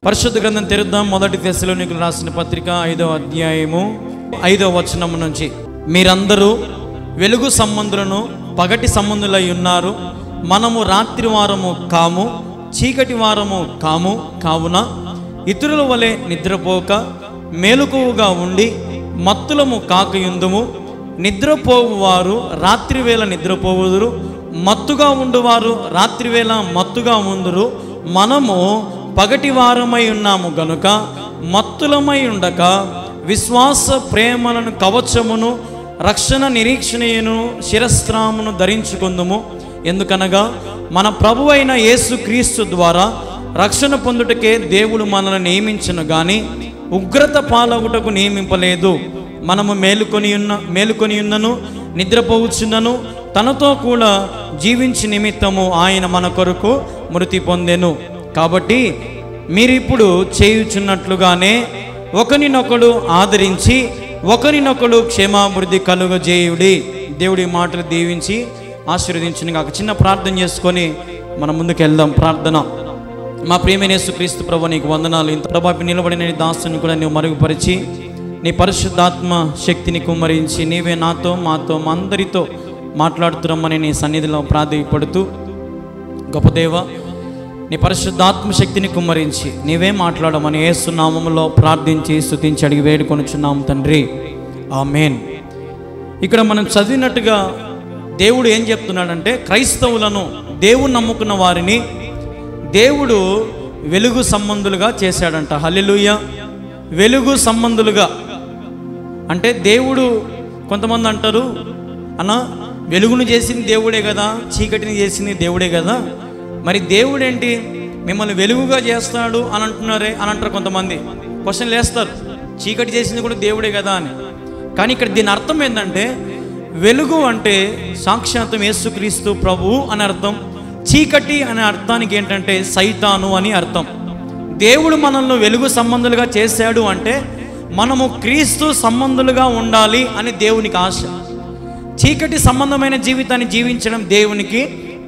పరిశుద్ధ గ్రంథం తెరుద్దాం. మొదటి తెస్సలోనికయులకు రాసిన పత్రిక 5వ అధ్యాయము 5వ వచనం నుంచి, మీరందరూ వెలుగు సంబంధులను పగటి సంబంధులై ఉన్నారు. మనము రాత్రి వారము కాము, చీకటి వారము కాము. కావున ఇతరుల వలె నిద్రపోక మేలుకువగా ఉండి మత్తులము కాకయుందుము. నిద్రపోవువారు రాత్రివేళ నిద్రపోవుదురు, మత్తుగా ఉండువారు రాత్రివేళ మత్తుగా ఉందురు. మనము పగటి వారమై ఉన్నాము గనుక మత్తులమై ఉండక విశ్వాస ప్రేమలను కవచమును రక్షణ నిరీక్షణను శిరస్త్రామును ధరించుకుందుము. ఎందుకనగా మన ప్రభువు అయిన యేసుక్రీస్తు ద్వారా రక్షణ పొందుటకే దేవుడు మనల్ని నియమించను గాని ఉగ్రత పాలగుటకు నియమింపలేదు. మనము మేలుకొని ఉన్నను నిద్రపోవచ్చున్నను తనతో కూడా జీవించి నిమిత్తము ఆయన మన కొరకు మృతి పొందెను. కాబట్టి మీరిప్పుడు చేయుచున్నట్లుగానే ఒకరినొకడు ఆదరించి ఒకరినొకడు క్షేమాభివృద్ధి కలుగజేయుడి. దేవుడి మాటలు దీవించి ఆశీర్వదించిన ఒక చిన్న ప్రార్థన చేసుకొని మనం ముందుకు వెళ్దాం. ప్రార్థన. మా ప్రియమైన యేసుక్రీస్తు ప్రభు, నీకు వందనాలు. ఇంత ప్రభావి నిలబడిన నీ దాసుని కూడా నీవు మరుగుపరిచి నీ పరిశుద్ధాత్మ శక్తిని కుమ్మరించి నీవే నాతో మాతో మా అందరితో మాట్లాడుతున్నామని నీ సన్నిధిలో ప్రాధేయపడుతూ, గొప్ప దేవ, నీ పరిశుద్ధాత్మ శక్తిని కుమ్మరించి నీవే మాట్లాడమని యేసు నామములో ప్రార్థించి స్తుతించి అడిగి వేడుకొనుచున్నాము తండ్రి, ఆమేన్. ఇక్కడ మనం చదివినట్టుగా దేవుడు ఏం చెప్తున్నాడంటే, క్రైస్తవులను, దేవుడు నమ్ముకున్న వారిని దేవుడు వెలుగు సంబంధులుగా చేశాడంట. హల్లెలూయా. వెలుగు సంబంధులుగా అంటే దేవుడు, కొంతమంది అంటారు, అన్న వెలుగును చేసింది దేవుడే కదా, చీకటిని చేసింది దేవుడే కదా, మరి దేవుడు ఏంటి మిమ్మల్ని వెలుగుగా చేస్తాడు అని అంటున్నారే అని అంటారు కొంతమంది. క్వశ్చన్లు వేస్తారు, చీకటి చేసింది కూడా దేవుడే కదా అని. కానీ ఇక్కడ దీని అర్థం ఏంటంటే, వెలుగు అంటే సాక్షాత్తం యేసుక్రీస్తు ప్రభువు అని అర్థం. చీకటి అనే అర్థానికి ఏంటంటే సైతాను అని అర్థం. దేవుడు మనల్ని వెలుగు సంబంధులుగా చేశాడు అంటే మనము క్రీస్తు సంబంధులుగా ఉండాలి అని దేవునికి ఆశ. చీకటి సంబంధమైన జీవితాన్ని జీవించడం దేవునికి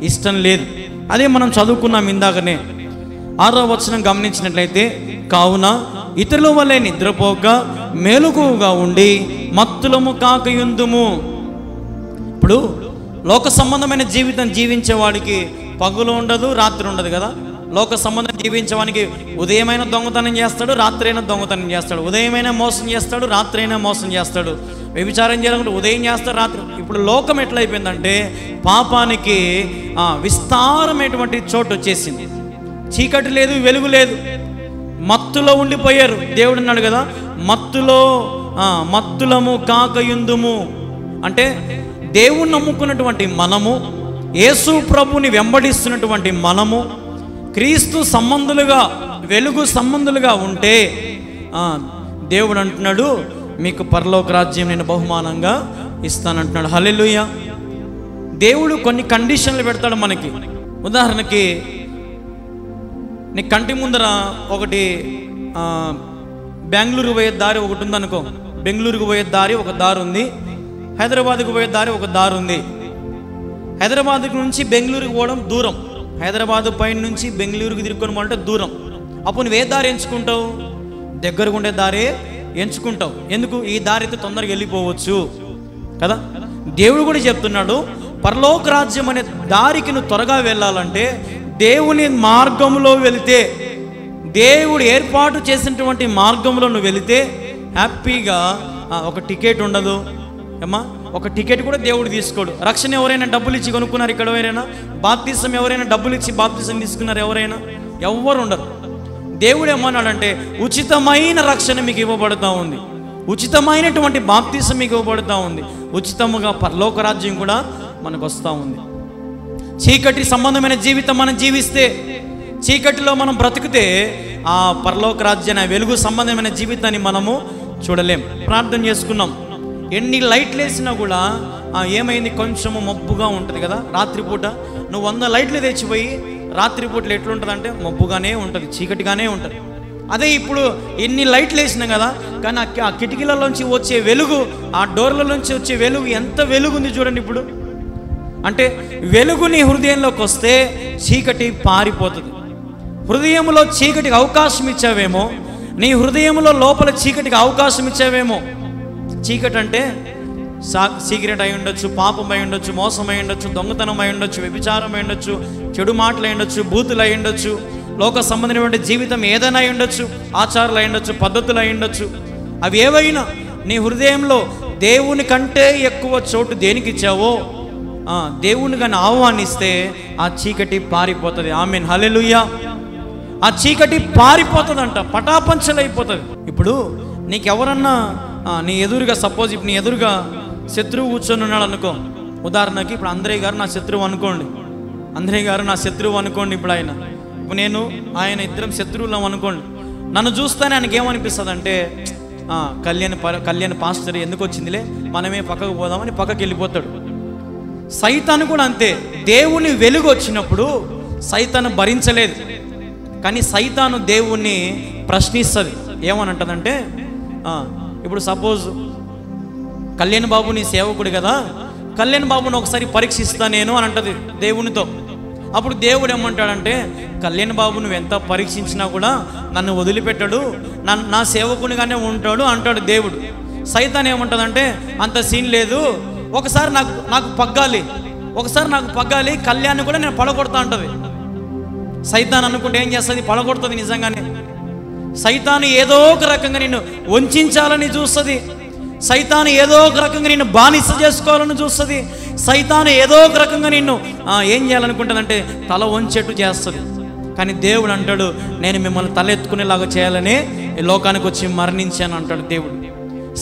ఇష్టం లేదు. అదే మనం చదువుకున్నాం ఇందాకనే. 6వ వచనం గమనించినట్లయితే, కావున ఇతరుల వలె నిద్రపోక మేలుకువగా ఉండి మత్తులము కాకయుందుము. ఇప్పుడు లోక సంబంధమైన జీవితం జీవించేవాడికి పగులు ఉండదు, రాత్రి ఉండదు కదా. లోక సంబంధం జీవించేవానికి ఉదయమైన దొంగతనం చేస్తాడు, రాత్రి అయినా దొంగతనం చేస్తాడు. ఉదయమైనా మోసం చేస్తాడు, రాత్రి అయినా మోసం చేస్తాడు. వ్యభిచారం చేయాలంటే ఉదయం చేస్తాడు, రాత్రి. ఇప్పుడు లోకం ఎట్లయిపోయిందంటే పాపానికి విస్తారమైనటువంటి చోటు వచ్చేసింది. చీకటి లేదు, వెలుగు లేదు, మత్తులో ఉండిపోయారు. దేవుడు అన్నాడు కదా, మత్తులము కాకయుందుము అంటే దేవుణ్ణి నమ్ముకున్నటువంటి మనము, యేసు ప్రభుని వెంబడిస్తున్నటువంటి మనము క్రీస్తు సంబంధులుగా, వెలుగు సంబంధులుగా ఉంటే దేవుడు అంటున్నాడు, మీకు పరలోక రాజ్యం నేను బహుమానంగా ఇస్తానంటున్నాడు. హల్లెలూయా. దేవుడు కొన్ని కండిషన్లు పెడతాడు మనకి. ఉదాహరణకి, నీ కంటి ముందర ఒకటి బెంగళూరుకు పోయే దారి ఒకటి ఉందనుకో. బెంగళూరుకు పోయే దారి ఒక దారి ఉంది, హైదరాబాద్కు పోయే దారి ఒక దారి ఉంది. హైదరాబాద్ నుంచి బెంగళూరుకు పోవడం దూరం, హైదరాబాద్ పైన నుంచి బెంగళూరుకు తిరుక్కొని పోవాలంటే దూరం. అప్పుడు నువ్వు ఏ దారి ఎంచుకుంటావు? దగ్గరకు ఉండే దారే ఎంచుకుంటావు. ఎందుకు? ఈ దారి అయితే తొందరగా వెళ్ళిపోవచ్చు కదా. దేవుడు కూడా చెప్తున్నాడు, పరలోక రాజ్యం అనే దారికి నువ్వు త్వరగా వెళ్ళాలంటే దేవుని మార్గంలో వెళితే, దేవుడు ఏర్పాటు చేసినటువంటి మార్గంలో నువ్వు వెళితే హ్యాపీగా ఒక టికెట్ ఉండదు ఏమా, ఒక టికెట్ కూడా దేవుడు తీసుకోడు. రక్షణ ఎవరైనా డబ్బులు ఇచ్చి కొనుక్కున్నారు ఇక్కడ? ఎవరైనా బాప్తిసం ఎవరైనా డబ్బులు ఇచ్చి బాప్తిసం తీసుకున్నారు? ఎవరైనా? ఎవ్వరు ఉండరు. దేవుడు ఏమన్నాడంటే ఉచితమైన రక్షణ మీకు ఇవ్వబడుతూ ఉంది, ఉచితమైనటువంటి బాప్తిసం మీకు ఇవ్వబడుతూ ఉంది, ఉచితముగా పరలోక రాజ్యం కూడా మనకు వస్తూ ఉంది. చీకటి సంబంధమైన జీవితం మనం జీవిస్తే, చీకటిలో మనం బ్రతికితే ఆ పరలోక రాజ్యాన్ని, వెలుగు సంబంధమైన జీవితాన్ని మనము చూడలేం. ప్రార్థన చేసుకున్నాం, ఎన్ని లైట్లు వేసినా కూడా ఏమైంది, కొంచెము మబ్బుగా ఉంటుంది కదా. రాత్రిపూట నువ్వు 100 లైట్లు తెచ్చిపోయి రాత్రిపూటలు ఎట్లుంటుంది అంటే మబ్బుగానే ఉంటుంది, చీకటిగానే ఉంటుంది. అదే ఇప్పుడు ఎన్ని లైట్లు వేసినాం కదా, కానీ ఆ కిటికీలలోంచి వచ్చే వెలుగు, ఆ డోర్లలోంచి వచ్చే వెలుగు ఎంత వెలుగు ఉంది చూడండి. ఇప్పుడు అంటే వెలుగు నీ హృదయంలోకి వస్తే చీకటి పారిపోతుంది. హృదయంలో చీకటికి అవకాశం ఇచ్చావేమో, నీ హృదయంలో లోపల చీకటికి అవకాశం ఇచ్చావేమో. చీకటి అంటే సిగరెట్ అయి ఉండొచ్చు, పాపం అయి ఉండొచ్చు, మోసం అయి ఉండొచ్చు, దొంగతనం అయి ఉండొచ్చు, వ్యభిచారం అయి ఉండొచ్చు, చెడు మాటలు అయి ఉండొచ్చు, బూతులు అయి ఉండొచ్చు, లోక సంబంధమైనటువంటి జీవితం ఏదైనా అయి ఉండొచ్చు, ఆచారాలు అయి ఉండొచ్చు, పద్ధతులు అయి ఉండొచ్చు. అవి ఏవైనా నీ హృదయంలో దేవుని కంటే ఎక్కువ చోటు దేనికి ఇచ్చావో దేవుని కానీ ఆహ్వానిస్తే ఆ చీకటి పారిపోతుంది. ఆమేన్, హల్లెలూయా. ఆ చీకటి పారిపోతుందంట, పటాపంచలైపోతుంది. ఇప్పుడు నీకెవరన్నా నీ ఎదురుగా, సపోజ్ ఇప్పుడు నీ ఎదురుగా శత్రువు కూర్చొని ఉన్నాడు అనుకో. ఉదాహరణకి ఇప్పుడు అంద్రయ్య గారు నా శత్రువు అనుకోండి, అంద్రయ్య గారు నా శత్రువు అనుకోండి. ఇప్పుడు ఇప్పుడు నేను ఆయన ఇద్దరం శత్రువులం అనుకోండి. నన్ను చూస్తానే ఆయనకి ఏమనిపిస్తుంది అంటే కళ్యాణ్ పాస్టర్ ఎందుకు వచ్చిందిలే, మనమే పక్కకు పోదామని పక్కకి వెళ్ళిపోతాడు. సైతాను కూడా అంతే. దేవుని వెలుగు వచ్చినప్పుడు సైతాను భరించలేదు, కానీ సైతాను దేవుణ్ణి ప్రశ్నిస్తుంది. ఏమనంటదంటే ఇప్పుడు సపోజ్ కళ్యాణ్ బాబు నీ సేవకుడు కదా, కళ్యాణ్ బాబుని ఒకసారి పరీక్షిస్తా నేను అని అంటది దేవునితో. అప్పుడు దేవుడు ఏమంటాడంటే కళ్యాణ్ బాబు నువ్వు ఎంత పరీక్షించినా కూడా నన్ను వదిలిపెట్టాడు, నా సేవకునిగానే ఉంటాడు అంటాడు దేవుడు. సైతాన్ ఏమంటుందంటే అంత సీన్ లేదు, ఒకసారి నాకు పగ్గాలి, కళ్యాణ్ కూడా నేను పడగొడతా అంటది. సైతాన్ అనుకుంటే ఏం చేస్తుంది, పడగొడుతుంది నిజంగానే. సైతాను ఏదో ఒక రకంగా నిన్ను వంచాలని చూస్తుంది, సైతాను ఏదో ఒక రకంగా నిన్ను బానిస చేసుకోవాలని చూస్తుంది, సైతాను ఏదో ఒక రకంగా నిన్ను ఏం చేయాలనుకుంటుందంటే తల వంచేట్టు చేస్తుంది. కానీ దేవుడు అంటాడు నేను మిమ్మల్ని తల ఎత్తుకునేలాగా చేయాలని ఈ లోకానికి వచ్చి మరణించాను అంటాడు దేవుడు.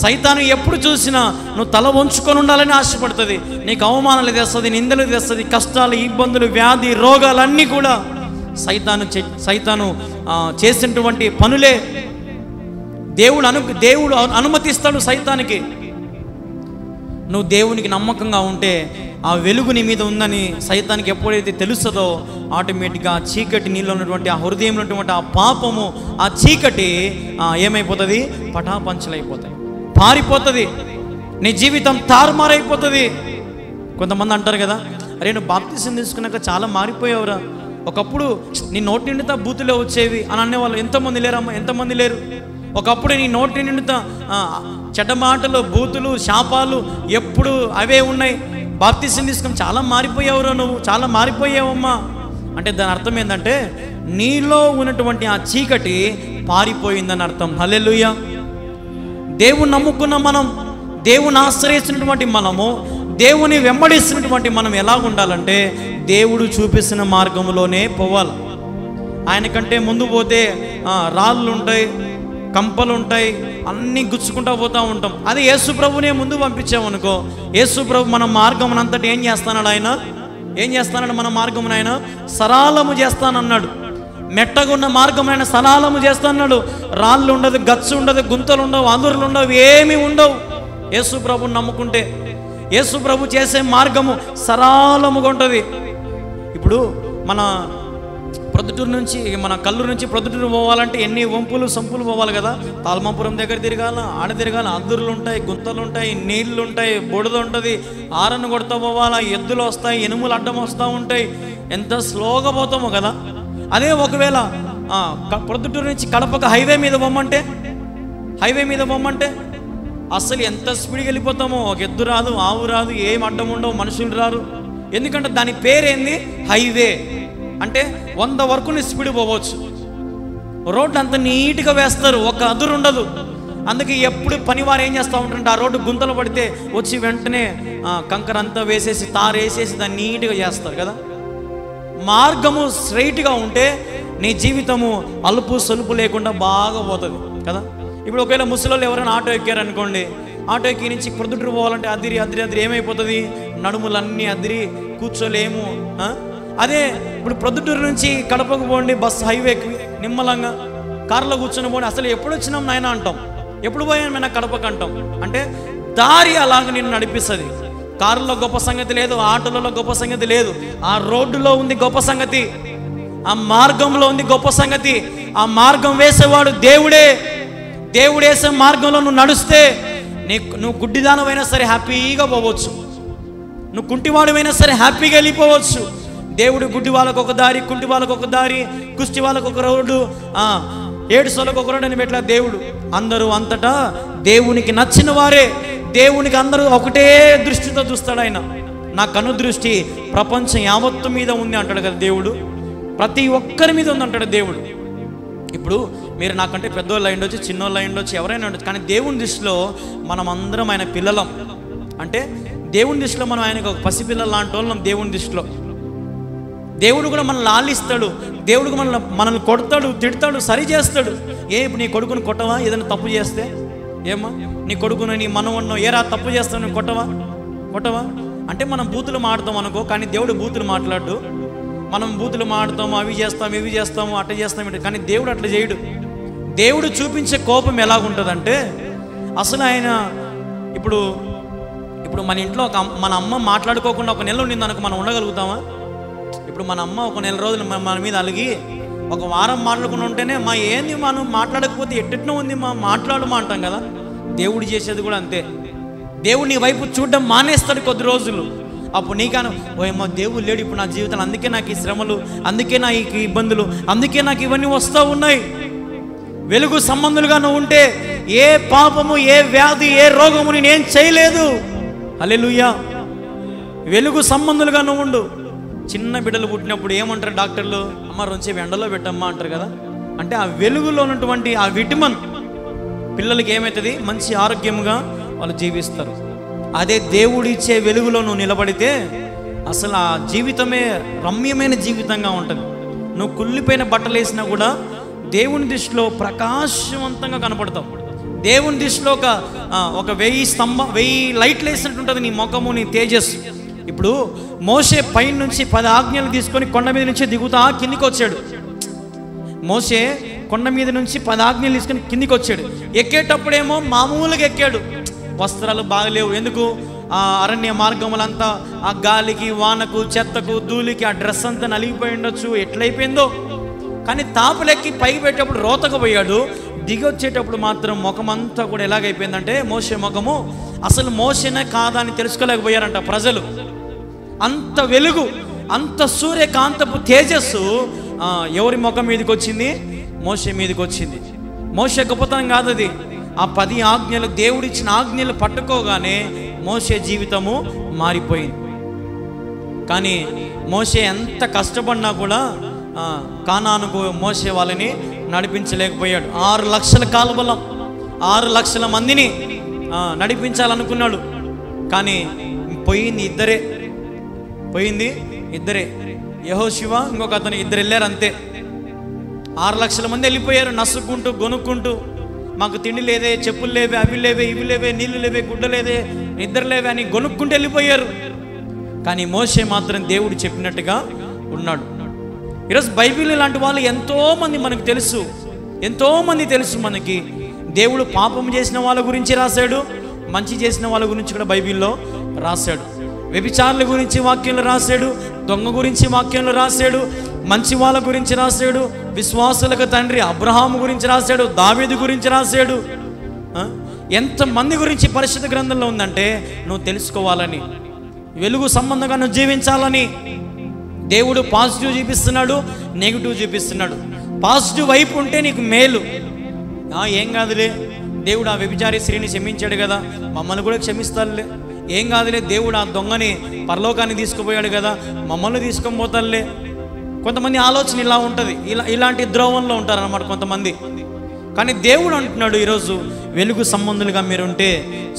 సైతాను ఎప్పుడు చూసినా నువ్వు తల వంచుకొని ఉండాలని ఆశపడుతుంది, నీకు అవమానాలు తెస్తుంది, నిందలు తెస్తుంది, కష్టాలు, ఇబ్బందులు, వ్యాధి, రోగాలన్నీ కూడా సైతాను చేసినటువంటి పనులే. దేవుడు అనుమతిస్తాడు సైతానికి. నువ్వు దేవునికి నమ్మకంగా ఉంటే ఆ వెలుగు నీ మీద ఉందని సైతానికి ఎప్పుడైతే తెలుస్తుందో ఆటోమేటిక్గా ఆ చీకటి నీళ్ళు ఉన్నటువంటి ఆ హృదయంలో ఉన్నటువంటి ఆ పాపము, ఆ చీకటి ఏమైపోతుంది, పటాపంచలైపోతాయి, పారిపోతుంది, నీ జీవితం తారుమారైపోతుంది. కొంతమంది అంటారు కదా, అరే నువ్వు బాప్తిసం తీసుకున్నాక చాలా మారిపోయావురా, ఒకప్పుడు నీ నోటి నిండుతా బూతులే వచ్చేవి అని అనేవాళ్ళు. ఎంతమంది లేరమ్మా, ఎంతమంది లేరు? ఒకప్పుడు నీ నోటి నిండుతా చెడ్డ మాటలు, బూతులు, శాపాలు ఎప్పుడు అవే ఉన్నాయి. బాప్తిసం తీసుకుని చాలా మారిపోయావురా, నువ్వు చాలా మారిపోయావమ్మా అంటే దాని అర్థం ఏంటంటే నీలో ఉన్నటువంటి ఆ చీకటి పారిపోయిందని అర్థం. హల్లెలూయా. దేవుని నమ్ముకున్న మనం, దేవుని ఆశ్రయిస్తున్నటువంటి మనము, దేవుని వెంబడిస్తున్నటువంటి మనం ఎలా ఉండాలంటే దేవుడు చూపిస్తున్న మార్గంలోనే పోవాలి. ఆయనకంటే ముందు పోతే రాళ్ళు ఉంటాయి, కంపలు ఉంటాయి, అన్నీ గుచ్చుకుంటూ పోతూ ఉంటాం. అదే యేసు ప్రభునే ముందు పంపించామనుకో, యేసు ప్రభు మన మార్గం అంతటి ఏం చేస్తాడు, మన మార్గం ఆయన సరళము చేస్తానన్నాడు. మెట్టగున్న మార్గం ఆయన సరళము చేస్తాన్నాడు. రాళ్ళు ఉండదు, గచ్చు ఉండదు, గుంతలు ఉండవు, అందురులు ఉండవు, ఏమీ ఉండవు. యేసు ప్రభుని నమ్ముకుంటే యేసు ప్రభు చేసే మార్గము సరళముగా ఉంటుంది. ఇప్పుడు మన ప్రొద్దుటూరు నుంచి, మన కల్లూరు నుంచి ప్రొద్దుటూరు పోవాలంటే ఎన్ని వంపులు సంపులు పోవాలి కదా. తాల్మాపురం దగ్గర తిరగాల, ఆడ తిరగాల, అందురులు ఉంటాయి, గుంతలు ఉంటాయి, నీళ్లు ఉంటాయి, బుడద ఉంటుంది, ఆరను కొడుతూ పోవాలా, ఎద్దులు వస్తాయి, ఎనుములు అడ్డం వస్తూ ఉంటాయి, ఎంత స్లోగా పోతామో కదా. అదే ఒకవేళ ప్రొద్దుటూరు నుంచి కడపక హైవే మీద పొమ్మంటే అసలు ఎంత స్పీడ్కి వెళ్ళిపోతామో. ఒక ఎద్దు రాదు, ఆవు రాదు, ఏం అడ్డం ఉండవు, మనుషులు రారు. ఎందుకంటే దాని పేరేంది, హైవే. అంటే 100 వరకు నీ స్పీడ్ పోవచ్చు. రోడ్డు అంత నీట్గా వేస్తారు, ఒక అదురు ఉండదు. అందుకే ఎప్పుడు పనివారు ఏం చేస్తూ ఉంటారంటే ఆ రోడ్డు గుంతలు పడితే వచ్చి వెంటనే కంకర అంతా వేసేసి తారేసేసి దాన్ని నీట్గా చేస్తారు కదా. మార్గము స్ట్రైట్గా ఉంటే నీ జీవితము అలుపు సొలుపు లేకుండా బాగా పోతుంది కదా. ఇప్పుడు ఒకవేళ ముసలోళ్ళు ఎవరైనా ఆటో ఎక్కారనుకోండి, ఆటో ఎక్కి నుంచి ప్రొద్దుటూరు పోవాలంటే అదిరి అదిరి అదిరి ఏమైపోతుంది, నడుములన్నీ అదిరి కూర్చోలేము. అదే ఇప్పుడు ప్రొద్దుటూరు నుంచి కడపకు పోండి, బస్సు హైవేకి నిమ్మలంగా కారులో కూర్చొని పోండి, అసలు ఎప్పుడు వచ్చినాం నాయన అంటాం, ఎప్పుడు పోయాను మేము కడపకు అంటాం. అంటే దారి అలాగ నిన్ను నడిపిస్తుంది. కారులో గొప్ప సంగతి లేదు, ఆటోలలో గొప్ప సంగతి లేదు, ఆ రోడ్డులో ఉంది గొప్ప సంగతి, ఆ మార్గంలో ఉంది గొప్ప సంగతి. ఆ మార్గం వేసేవాడు దేవుడే. దేవుడు వేసే మార్గంలో నువ్వు నడుస్తే నువ్వు గుడ్డిదానమైనా సరే హ్యాపీగా పోవచ్చు, నువ్వు కుంటివాడువైనా సరే హ్యాపీగా వెళ్ళిపోవచ్చు. దేవుడు గుడ్డి వాళ్ళకు ఒక దారి, కుంటి వాళ్ళకు ఒక దారి, కుష్టి వాళ్ళకు ఒక రోడ్డు, ఏడుసోలకు ఒక రోడ్డు అని పెట్టలే దేవుడు. అందరూ అంతటా దేవునికి నచ్చిన వారే. దేవునికి అందరూ ఒకటే దృష్టితో చూస్తాడు ఆయన. నా కను దృష్టి ప్రపంచం యావత్తు మీద ఉంది అంటాడు కదా దేవుడు. ప్రతి ఒక్కరి మీద ఉంది అంటాడు దేవుడు. ఇప్పుడు మీరు నాకంటే పెద్దోళ్ళు అయి ఉండొచ్చు, చిన్నోళ్ళు అయి ఉండొచ్చు, ఎవరైనా ఉండొచ్చు, కానీ దేవుని దృష్టిలో మనం అందరం ఆయన పిల్లలం. అంటే దేవుని దృష్టిలో మనం ఆయనకు ఒక పసిపిల్లలు లాంటి వాళ్ళం. దేవుని దృష్టిలో దేవుడు కూడా మనల్ని లాలిస్తాడు, దేవుడు మనల్ని కొడతాడు, తిడతాడు, సరి చేస్తాడు. ఇప్పుడు నీ కొడుకుని కొట్టవా? ఏదైనా తప్పు చేస్తే ఏమా నీ కొడుకును నీ మనవన్నో ఏరా తప్పు చేస్తావు, నువ్వు కొట్టవా అంటే మనం బూతులు మాడతాం అనుకో, కానీ దేవుడు బూతులు మాట్లాడు. మనం బూతులు మాడతాము, అవి చేస్తాము, ఇవి చేస్తాము, అట్లా చేస్తాం, కానీ దేవుడు అట్లా చేయడు. దేవుడు చూపించే కోపం ఎలాగుంటుందంటే అసలు ఆయన ఇప్పుడు మన ఇంట్లో మన అమ్మ మాట్లాడుకోకుండా ఒక నెల ఉండింది అనుకో, మనం ఉండగలుగుతామా? ఇప్పుడు మన అమ్మ ఒక నెల రోజులు మన మీద అలిగి ఒక వారం మాట్లాడుకుని ఉంటేనే ఏంది మనం మాట్లాడకపోతే ఎట్టెట్నో ఉంది మాట్లాడమా అంటాం కదా. దేవుడు చేసేది కూడా అంతే. దేవుడు నీ వైపు చూడడం మానేస్తాడు కొద్ది రోజులు. అప్పుడు నీకను ఓయమ్మా దేవుడు లేడు ఇప్పుడు నా జీవితంలో, అందుకే నాకు ఈ శ్రమలు, అందుకే నాకు ఈ ఇబ్బందులు, అందుకే నాకు ఇవన్నీ వస్తూ ఉన్నాయి. వెలుగు సంబంధులుగా నువ్వు ఉంటే ఏ పాపము, ఏ వ్యాధి, ఏ రోగము నేనేం చేయలేదు. హల్లెలూయా. వెలుగు సంబంధులుగా నువ్వు ఉండు. చిన్న బిడ్డలు పుట్టినప్పుడు ఏమంటారు డాక్టర్లు? అమ్మ రొంచే ఎండలో పెట్టమ్మా అంటారు కదా. అంటే ఆ వెలుగులో ఉన్నటువంటి ఆ విటమిన్ పిల్లలకి ఏమవుతుంది, మంచి ఆరోగ్యంగా వాళ్ళు జీవిస్తారు. అదే దేవుడు ఇచ్చే వెలుగులో నువ్వు నిలబడితే అసలు ఆ జీవితమే రమ్యమైన జీవితంగా ఉంటుంది. నువ్వు కుళ్ళిపోయిన బట్టలు వేసినా కూడా దేవుని దృష్టిలో ప్రకాశవంతంగా కనపడతావు. దేవుని దృష్టిలో ఒక 1000 లైట్లు వేసినట్టు ఉంటుంది నీ ముఖము, నీ తేజస్సు. ఇప్పుడు మోషే పైన నుంచి 10 ఆజ్ఞలు తీసుకొని కొండ మీద నుంచి దిగుతా కిందికి వచ్చాడు. మోషే కొండ మీద నుంచి 10 ఆజ్ఞలు తీసుకొని కిందికి వచ్చాడు. ఎక్కేటప్పుడేమో మామూలుగా ఎక్కాడు, వస్త్రాలు బాగలేవు. ఎందుకు? ఆ అరణ్య మార్గములంతా ఆ గాలికి, వానకు, చెత్తకు, ధూళికి ఆ డ్రెస్ అంతా నలిగిపోయి ఉండొచ్చు, ఎట్లయిపోయిందో. కానీ తాపులెక్కి పైకి పెట్టేటప్పుడు రోతకు పోయాడు. దిగి వచ్చేటప్పుడు మాత్రం ముఖమంతా కూడా ఎలాగైపోయిందంటే మోషే ముఖము అసలు మోషేనే కాదా అని తెలుసుకోలేకపోయారంట ప్రజలు. అంత వెలుగు, అంత సూర్యకాంతపు తేజస్సు ఎవరి ముఖం మీదకి వచ్చింది? మోషే మీదకి వచ్చింది. మోషే గొప్పతనం కాదు అది. ఆ 10 ఆజ్ఞలు, దేవుడిచ్చిన ఆజ్ఞలు పట్టుకోగానే మోషే జీవితము మారిపోయింది. కానీ మోషే ఎంత కష్టపడినా కూడా కానానుకు మోషే వాళ్ళని నడిపించలేకపోయాడు. 6 లక్షల కాలుబలం, 6 లక్షల మందిని నడిపించాలనుకున్నాడు. కానీ పోయింది ఇద్దరే, యెహోషువ ఇంకొక అతను, ఇద్దరు వెళ్ళారు అంతే. 6 లక్షల మంది వెళ్ళిపోయారు నసుక్కుంటూ, గొనుక్కుంటూ. మాకు తిండి లేదే, చెప్పులు లేవే, అవి లేవే, ఇవి లేవే, నీళ్ళు లేవే, గుడ్డ లేదే, నిద్ర లేవే అని గొనుక్కుంటూ వెళ్ళిపోయారు. కానీ మోషే మాత్రం దేవుడు చెప్పినట్టుగా ఉన్నాడు. ఈరోజు బైబిల్ లాంటి వాళ్ళు ఎంతోమంది మనకు తెలుసు, ఎంతోమంది తెలుసు మనకి. దేవుడు పాపం చేసిన వాళ్ళ గురించి రాశాడు, మంచి చేసిన వాళ్ళ గురించి కూడా బైబిల్లో రాశాడు. వ్యభిచారుల గురించి వాక్యంలో రాశాడు, దొంగ గురించి వాక్యంలో రాశాడు, మంచి వాళ్ళ గురించి రాశాడు, విశ్వాసులకు తండ్రి అబ్రహాము గురించి రాశాడు, దావీదు గురించి రాశాడు. ఎంతమంది గురించి పరిశుద్ధ గ్రంథంలో ఉందంటే నువ్వు తెలుసుకోవాలని, వెలుగు సంబంధంగా నువ్వు జీవించాలని. దేవుడు పాజిటివ్ చూపిస్తున్నాడు, నెగిటివ్ చూపిస్తున్నాడు. పాజిటివ్ వైపు ఉంటే నీకు మేలు. ఏం కాదులే, దేవుడు ఆ వ్యభిచారి స్త్రీని క్షమించాడు కదా, మమ్మల్ని కూడా క్షమిస్తాడులే. ఏం కాదులే, దేవుడు ఆ దొంగని పరలోకాన్ని తీసుకుపోయాడు కదా, మమ్మల్ని తీసుకొని పోతాడులే. కొంతమంది ఆలోచన ఇలా ఉంటుంది, ఇలాంటి ద్రోవంలో ఉంటారు అన్నమాట కొంతమంది. కానీ దేవుడు అంటున్నాడు ఈరోజు, వెలుగు సంబంధులుగా మీరుంటే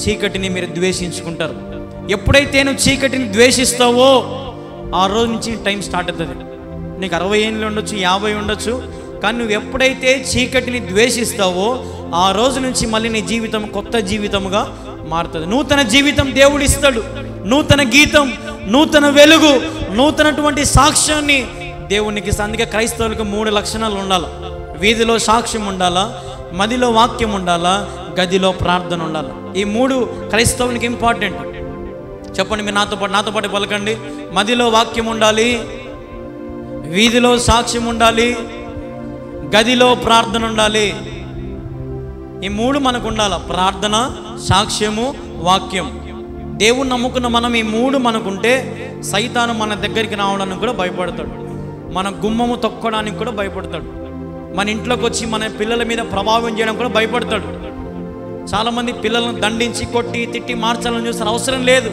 చీకటిని మీరు ద్వేషించుకుంటారు. ఎప్పుడైతే నువ్వు చీకటిని ద్వేషిస్తావో ఆ రోజు నుంచి టైం స్టార్ట్ అవుతుంది. నీకు 60 ఏళ్ళు ఉండొచ్చు, 50 ఉండొచ్చు, కానీ నువ్వు ఎప్పుడైతే చీకటిని ద్వేషిస్తావో ఆ రోజు నుంచి మళ్ళీ నీ జీవితం కొత్త జీవితముగా మారుతుంది. నూతన జీవితం దేవుడు ఇస్తాడు, నూతన గీతం, నూతన వెలుగు, నూతనటువంటి సాక్ష్యాన్ని దేవునికి. అందుకే క్రైస్తవులకు 3 లక్షణాలు ఉండాలి. వీధిలో సాక్ష్యం ఉండాలా, మదిలో వాక్యం ఉండాలా, గదిలో ప్రార్థన ఉండాలి. ఈ 3 క్రైస్తవునికి ఇంపార్టెంట్. చెప్పండి మీరు నాతో పాటు పలకండి. మదిలో వాక్యం ఉండాలి, వీధిలో సాక్ష్యం ఉండాలి, గదిలో ప్రార్థన ఉండాలి. ఈ 3 మనకు ఉండాలి. ప్రార్థన, సాక్ష్యము, వాక్యం. దేవుని నమ్ముకున్న మనం ఈ 3 మనకుంటే సైతాను మన దగ్గరికి రావడానికి కూడా భయపడతాడు, మన గుమ్మము తొక్కడానికి కూడా భయపడతాడు, మన ఇంట్లోకి వచ్చి మన పిల్లల మీద ప్రభావం చేయడం కూడా భయపడతాడు. చాలామంది పిల్లలను దండించి కొట్టి తిట్టి మార్చాలని చూస్తారు. అవసరం లేదు.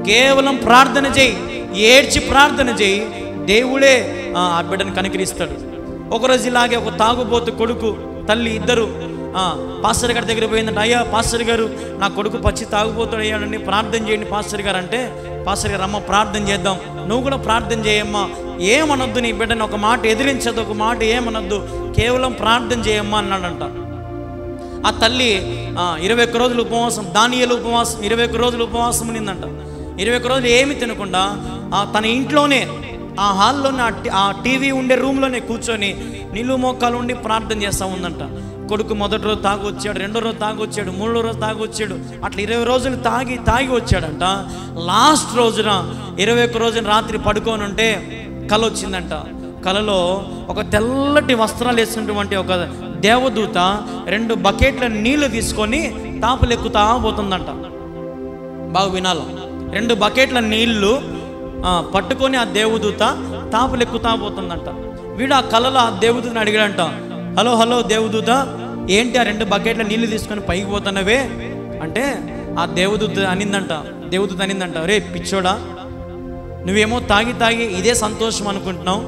కేవలం ప్రార్థన చేయి, ఏడ్చి ప్రార్థన చేయి, దేవుడే ఆ బిడ్డను కనికరిస్తాడు. ఒకరోజు ఇలాగే ఒక తాగుబోతు కొడుకు తల్లి ఇద్దరు పాస్టర్ గారి దగ్గర పోయిందంటే, అయ్యా పాస్టర్ గారు నా కొడుకు పచ్చి తాగుబోతుడు అయ్యాడని, ప్రార్థన చేయండి పాస్టర్ గారు అంటే, పాస్టర్ గారు అమ్మ ప్రార్థన చేద్దాం, నువ్వు కూడా ప్రార్థన చేయమ్మా, ఏమనొద్దు, నీ బిడ్డని ఒక మాట ఎదిరించదు, ఒక మాట ఏమనొద్దు, కేవలం ప్రార్థన చేయమ్మా అన్నాడంట. ఆ తల్లి 21 రోజులు ఉపవాసం, దానియేలు ఉపవాసం 21 రోజులు ఉపవాసం ఉన్నిందంట. 21 రోజులు ఏమి తినకుండా తన ఇంట్లోనే ఆ హాల్లోనే ఆ టీవీ ఉండే రూమ్లోనే కూర్చొని నిలువు మోకాలు ఉండి ప్రార్థన చేస్తూ ఉందంట. కొడుకు మొదటి రోజు తాగి వచ్చాడు, 2వ రోజు తాగి వచ్చాడు, 3వ రోజు తాగి వచ్చాడు, అట్లా 20 రోజులు తాగి వచ్చాడంట. లాస్ట్ రోజున 21 రోజున రాత్రి పడుకొని ఉంటే కల వచ్చిందంట. కలలో ఒక తెల్లటి వస్త్రాలు వేసినటువంటి ఒక దేవదూత 2 బకెట్ల నీళ్లు తీసుకొని తాపులు ఎక్కుతా పోతుందంట. బాగా వినాలి. 2 బకెట్ల నీళ్లు పట్టుకొని ఆ దేవదూత తాపులు ఎక్కుతా పోతుందంట. వీడు ఆ కలలో ఆ దేవదూతని అడిగాడంట, హలో దేవదూత, ఏంటి ఆ 2 బకెట్ల నీళ్లు తీసుకొని పైకి పోతున్నవే అంటే, ఆ దేవదూత అనిందంట, రే పిచ్చోడా, నువ్వేమో తాగి ఇదే సంతోషం అనుకుంటున్నావు,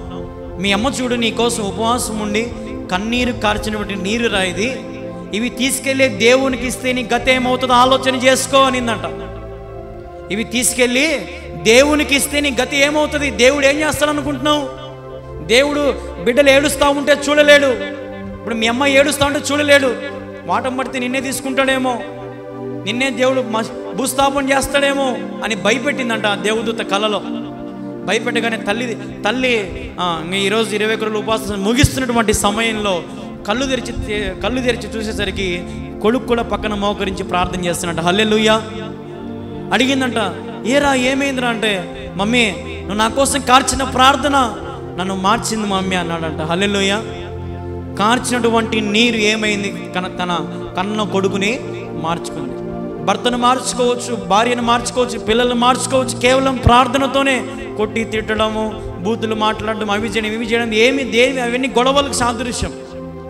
మీ అమ్మ చూడు నీ కోసం ఉపవాసం ఉండి కన్నీరు కార్చినటువంటి నీరు రాయిది, ఇవి తీసుకెళ్ళి దేవునికి ఇస్తే నీ గత ఏమవుతుందో ఆలోచన చేసుకో అనిందంట. ఇవి తీసుకెళ్ళి దేవునికి ఇస్తే నీ గతి ఏమవుతుంది, దేవుడు ఏం చేస్తాడు అనుకుంటున్నావు? దేవుడు బిడ్డలు ఏడుస్తూ ఉంటే చూడలేడు, ఇప్పుడు మీ అమ్మ ఏడుస్తూ ఉంటే చూడలేడు, వాటం పడితే నిన్నే తీసుకుంటాడేమో, నిన్నే దేవుడు భూస్థాపన చేస్తాడేమో అని భయపెట్టిందంట ఆ దేవదూత కలలో. భయపెట్టగానే తల్లి ఈరోజు 21 రోజులు ఉపాసన ముగిస్తున్నటువంటి సమయంలో కళ్ళు తెరిచి చూసేసరికి కొడుకు కూడా పక్కన మోకరించి ప్రార్థన చేస్తున్నట్ట. హల్లెలూయా. అడిగిందంట, ఏరా ఏమైందిరా అంటే, మమ్మీ నువ్వు నా కోసం కార్చిన ప్రార్థన నన్ను మార్చింది మమ్మీ అన్నాడంట. హల్లెలూయా. కార్చినటువంటి నీరు ఏమైంది, తన కన్న కొడుకుని మార్చుకుంది. భర్తను మార్చుకోవచ్చు, భార్యను మార్చుకోవచ్చు, పిల్లలను మార్చుకోవచ్చు, కేవలం ప్రార్థనతోనే. కొట్టి తిట్టడము, బూతులు మాట్లాడడం, అవి చేయడం దేవి అవన్నీ గొడవలకు సాదృశ్యం.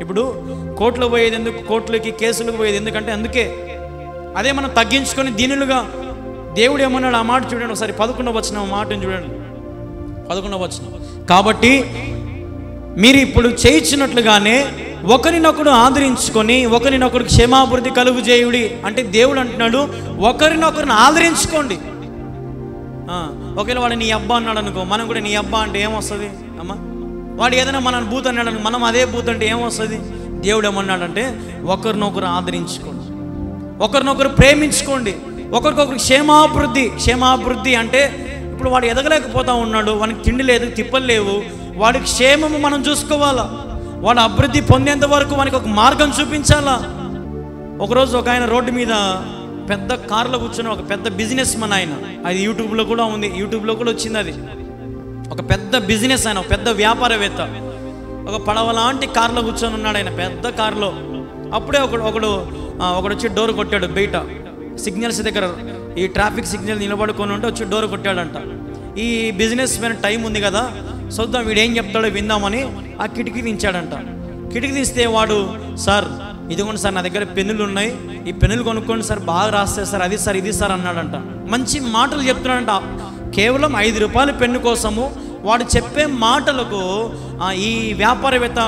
ఇప్పుడు కోర్టులో పోయేది ఎందుకు, కోర్టులకి కేసులకు పోయేది ఎందుకంటే అందుకే. అదే మనం తగ్గించుకొని దీనులుగా, దేవుడు ఏమన్నాడు ఆ మాట చూడండి ఒకసారి, 11వ వచనం మాటను చూడండి. 11వ వచనం, కాబట్టి మీరు ఇప్పుడు చేయించినట్లుగానే ఒకరినొకడు ఆదరించుకొని ఒకరినొకరు క్షేమాభివృద్ధి కలుగు చేయుడి అంటే, దేవుడు అంటున్నాడు ఒకరినొకరిని ఆదరించుకోండి. ఒకవేళ వాడు నీ అబ్బా అన్నాడు అనుకో, మనం కూడా నీ అబ్బా అంటే ఏమొస్తుంది అమ్మ? వాడు ఏదైనా మన బూత్ అన్నాడు అనుకో, మనం అదే బూత్ అంటే ఏమొస్తుంది? దేవుడు ఏమన్నాడంటే ఒకరినొకరు ఆదరించుకోండి, ఒకరినొకరు ప్రేమించుకోండి, ఒకరికొకరు క్షేమాభివృద్ధి అంటే, ఇప్పుడు వాడు ఎదగలేకపోతా ఉన్నాడు, వానికి తిండి లేదు, తిప్పలు లేవు, వాడి క్షేమము మనం చూసుకోవాలా, వాడు అభివృద్ధి పొందేంత వరకు వానికి ఒక మార్గం చూపించాలా. ఒకరోజు ఒక ఆయన రోడ్డు మీద పెద్ద కారులో కూర్చొని, ఒక పెద్ద బిజినెస్ మ్యాన్ ఆయన, అది యూట్యూబ్లో కూడా ఉంది, యూట్యూబ్లో కూడా వచ్చింది. అది ఒక పెద్ద బిజినెస్ ఆయన, ఒక పెద్ద వ్యాపారవేత్త, ఒక పడవ లాంటి కారులో కూర్చొని ఉన్నాడు ఆయన, పెద్ద కారులో. అప్పుడే ఒకడు వచ్చి డోర్ కొట్టాడు బయట సిగ్నల్స్ దగ్గర, ఈ ట్రాఫిక్ సిగ్నల్ నిలబడుకొని ఉంటే వచ్చి డోర్ కొట్టాడంట. ఈ బిజినెస్ మ్యాన్ టైం ఉంది కదా, చూద్దాం వీడేం చెప్తాడో విందామని ఆ కిటికీ దించాడంట. కిటికీ తీస్తే వాడు, సార్ ఇదిగోండి సార్ నా దగ్గర పెన్నులు ఉన్నాయి, ఈ పెన్నులు కొనుక్కోండి సార్, బాగా రాస్తే సార్, అది సార్ ఇది సార్ అన్నాడంట. మంచి మాటలు చెప్తున్నాడంట. కేవలం 5 రూపాయల పెన్ను కోసము వాడు చెప్పే మాటలకు ఈ వ్యాపారవేత్త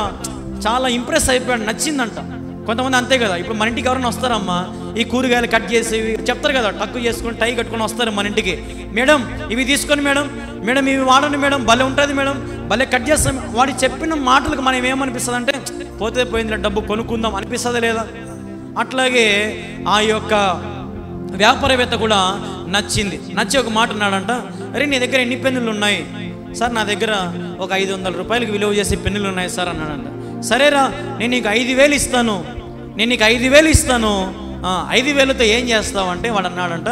చాలా ఇంప్రెస్ అయిపోయాడు, నచ్చిందంట. కొంతమంది అంతే కదా, ఇప్పుడు మన ఇంటికి ఎవరైనా వస్తారమ్మా, ఈ కూరగాయలు కట్ చేసి చెప్తారు కదా, టక్కు చేసుకొని టై కట్టుకొని వస్తారు మన ఇంటికి. మేడం ఇవి తీసుకొని మేడం, మేడం ఇవి వాడండి మేడం, భలే ఉంటుంది మేడం, భలే కట్ చేస్తాం. వాడు చెప్పిన మాటలకు మనం ఏమనిపిస్తుంది అంటే, పోతే పోయింది డబ్బు కొనుక్కుందాం అనిపిస్తుంది లేదా? అట్లాగే ఆ యొక్క వ్యాపారవేత్త కూడా నచ్చి ఒక మాట అన్నాడంట, అరే నీ దగ్గర ఎన్ని పెన్నులు ఉన్నాయి సార్? నా దగ్గర ఒక 500 రూపాయలకి విలువ చేసే పెన్నులు ఉన్నాయి సార్ అన్నాడంట. సరేరా, నేను నీకు 5,000 ఇస్తాను, 5,000తో ఏం చేస్తావు అంటే వాడు అన్నాడంట,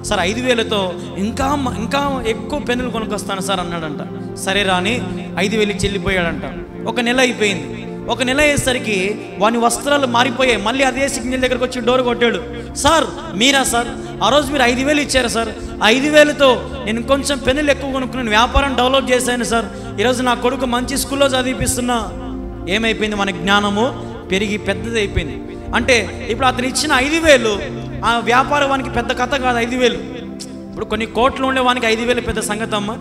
సార్ 5,000తో ఇంకా ఎక్కువ పెన్నులు కొనుక్కొస్తాను సార్ అన్నాడంట. సరేరా అని 5,000 ఇచ్చి వెళ్ళిపోయాడంట. ఒక నెల అయిపోయింది. ఒక నెల అయ్యేసరికి వాని వస్త్రాలు మారిపోయాయి. మళ్ళీ అదే సిగ్నల్ దగ్గరకు వచ్చి డోర్ కొట్టాడు. సార్ మీరా సార్, ఆ రోజు మీరు 5,000 ఇచ్చారు సార్, 5,000తో నేను కొంచెం పెన్నులు ఎక్కువ కొనుక్కున్నాను, వ్యాపారం డెవలప్ చేశాను సార్, ఈరోజు నా కొడుకు మంచి స్కూల్లో చదివిపిస్తున్నా. ఏమైపోయింది? మన జ్ఞానము పెరిగి పెద్దది అయిపోయింది. అంటే ఇప్పుడు అతను ఇచ్చిన 5,000 ఆ వ్యాపారం వానికి పెద్ద కథ కాదు. 5,000 ఇప్పుడు కొన్ని కోట్లు ఉండే వానికి 5,000 పెద్ద సంగతి అమ్మ.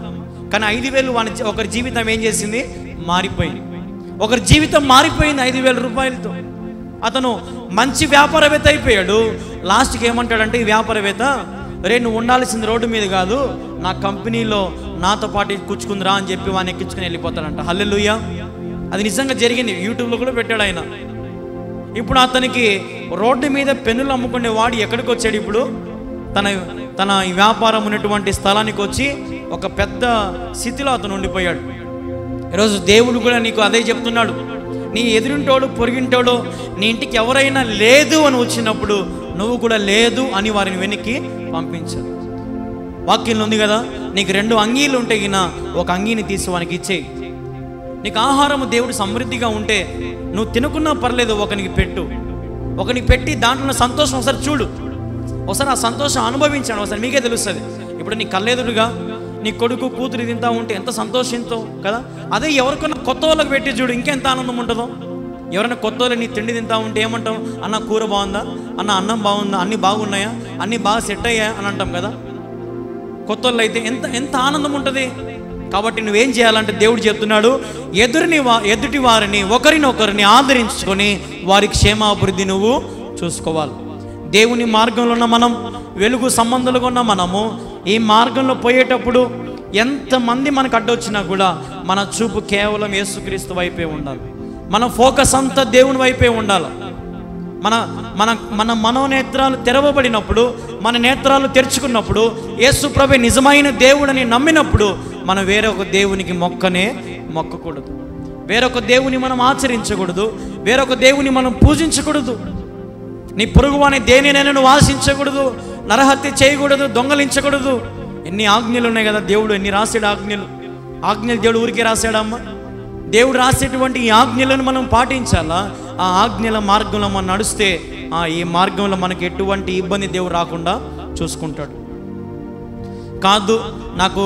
కానీ 5,000 వాని ఒకరి జీవితం ఏం చేసింది? మారిపోయింది. ఒకరి జీవితం మారిపోయింది 5,000 రూపాయలతో. అతను మంచి వ్యాపారవేత్త అయిపోయాడు. లాస్ట్కి ఏమంటాడంటే ఈ వ్యాపారవేత్త, రే నువ్వు ఉండాల్సింది రోడ్డు మీద కాదు, నా కంపెనీలో నాతో పాటు కూర్చుకుందిరా అని చెప్పి వాడిని ఎక్కించుకుని వెళ్ళిపోతాడంట. హల్లెలూయా! అది నిజంగా జరిగింది, యూట్యూబ్లో కూడా పెట్టాడు ఆయన. ఇప్పుడు అతనికి రోడ్డు మీద పెన్నులు అమ్ముకునే వాడు ఎక్కడికి వచ్చాడు? ఇప్పుడు తన వ్యాపారం ఉన్నటువంటి స్థలానికి వచ్చి ఒక పెద్ద స్థితిలో అతను ఉండిపోయాడు. ఈరోజు దేవుడు కూడా నీకు అదే చెప్తున్నాడు. నీ ఎదురింటోడు పొరిగింటోడు నీ ఇంటికి ఎవరైనా లేదు అని వచ్చినప్పుడు నువ్వు కూడా లేదు అని వారిని వెనక్కి పంపించాలి. వాక్యంలో ఉంది కదా, నీకు 2 అంగీలు ఉంటే గిన ఒక అంగీని తీసి వానికి ఇచ్చేయి. నీకు ఆహారము దేవుడు సమృద్ధిగా ఉంటే నువ్వు తినకున్నా పర్లేదు, ఒకనికి పెట్టు. ఒకనికి పెట్టి దాంట్లో సంతోషం ఒకసారి చూడు, ఒకసారి ఆ సంతోషం అనుభవించాను, ఒకసారి మీకే తెలుస్తుంది. ఇప్పుడు నీ కళ్ళెదురుగా నీ కొడుకు కూతురు తింటా ఉంటే ఎంత సంతోషంతో కదా. అదే ఎవరికైనా కొత్త వాళ్ళకి పెట్టి చూడు, ఇంకెంత ఆనందం ఉంటుందో. ఎవరైనా కొత్త వాళ్ళు నీ తిండి తింటా ఉంటే ఏమంటావు? అన్న కూర బాగుందా, అన్న అన్నం బాగుందా, అన్నీ బాగున్నాయా, అన్నీ బాగా సెట్ అయ్యా అని అంటాం కదా. కొత్త వాళ్ళు అయితే ఎంత ఆనందం ఉంటుంది. కాబట్టి నువ్వేం చేయాలంటే దేవుడు చెప్తున్నాడు, ఎదుటి వారిని ఒకరినొకరిని ఆదరించుకొని వారి క్షేమాభివృద్ధి నువ్వు చూసుకోవాలి. దేవుని మార్గంలో ఉన్న మనం, వెలుగు సంబంధాలుగా ఉన్న మనము ఈ మార్గంలో పోయేటప్పుడు ఎంతమంది మనకు అడ్డొచ్చినా కూడా మన చూపు కేవలం యేసుక్రీస్తు వైపే ఉండాలి. మన ఫోకస్ అంతా దేవుని వైపే ఉండాలి. మన మనోనేత్రాలు తెరవబడినప్పుడు, మన నేత్రాలు తెరుచుకున్నప్పుడు, యేసు ప్రభువే నిజమైన దేవుడని నమ్మినప్పుడు మనం వేరొక దేవునికి మొక్కకూడదు, వేరొక దేవుని మనం ఆచరించకూడదు, వేరొక దేవుని మనం పూజించకూడదు. నీ పొరుగు అనే దేనినైనా నువ్వు ఆశించకూడదు, నరహత్య చేయకూడదు, దొంగలించకూడదు. ఎన్ని ఆజ్ఞలు ఉన్నాయి కదా దేవుడు, ఎన్ని రాసాడు ఆజ్ఞలు దేవుడు ఊరికే రాశాడమ్మా. దేవుడు రాసేటువంటి ఈ ఆజ్ఞలను మనం పాటించాలా. ఆ ఆజ్ఞల మార్గంలో మనం నడిస్తే ఈ మార్గంలో మనకి ఎటువంటి ఇబ్బంది దేవుడు రాకుండా చూసుకుంటాడు. కాదు నాకు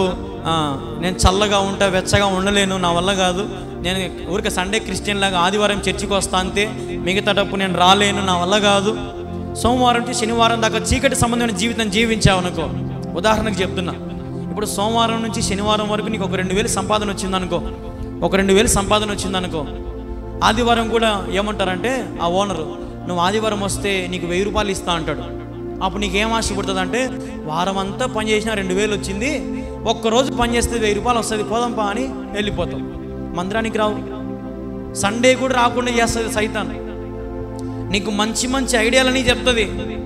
నేను చల్లగా ఉంటా, వెచ్చగా ఉండలేను, నా వల్ల కాదు, నేను ఊరికే సండే క్రిస్టియన్ లాగా ఆదివారం చర్చికి వస్తా అంతే, మిగతాటప్పుడు నేను రాలేను, నా వల్ల కాదు. సోమవారం నుంచి శనివారం దాకా చీకటి సంబంధమైన జీవితం జీవించావనుకో, ఉదాహరణకు చెప్తున్నా, ఇప్పుడు సోమవారం నుంచి శనివారం వరకు నీకు ఒక 2,000 సంపాదన వచ్చిందనుకో, ఆదివారం కూడా ఏమంటారంటే ఆ ఓనరు, నువ్వు ఆదివారం వస్తే నీకు 1,000 రూపాయలు ఇస్తా అంటాడు. అప్పుడు నీకేం ఆశపడుతుంది అంటే, వారం అంతా పని చేసినా 2,000 వచ్చింది, ఒక్కరోజు పని చేస్తే 1,000 రూపాయలు వస్తుంది, పోదాంపా అని వెళ్ళిపోతాం. మందిరానికి రావు, సండే కూడా రాకుండా చేస్తుంది సైతాన్. నీకు మంచి మంచి ఐడియాలని చెప్తుంది,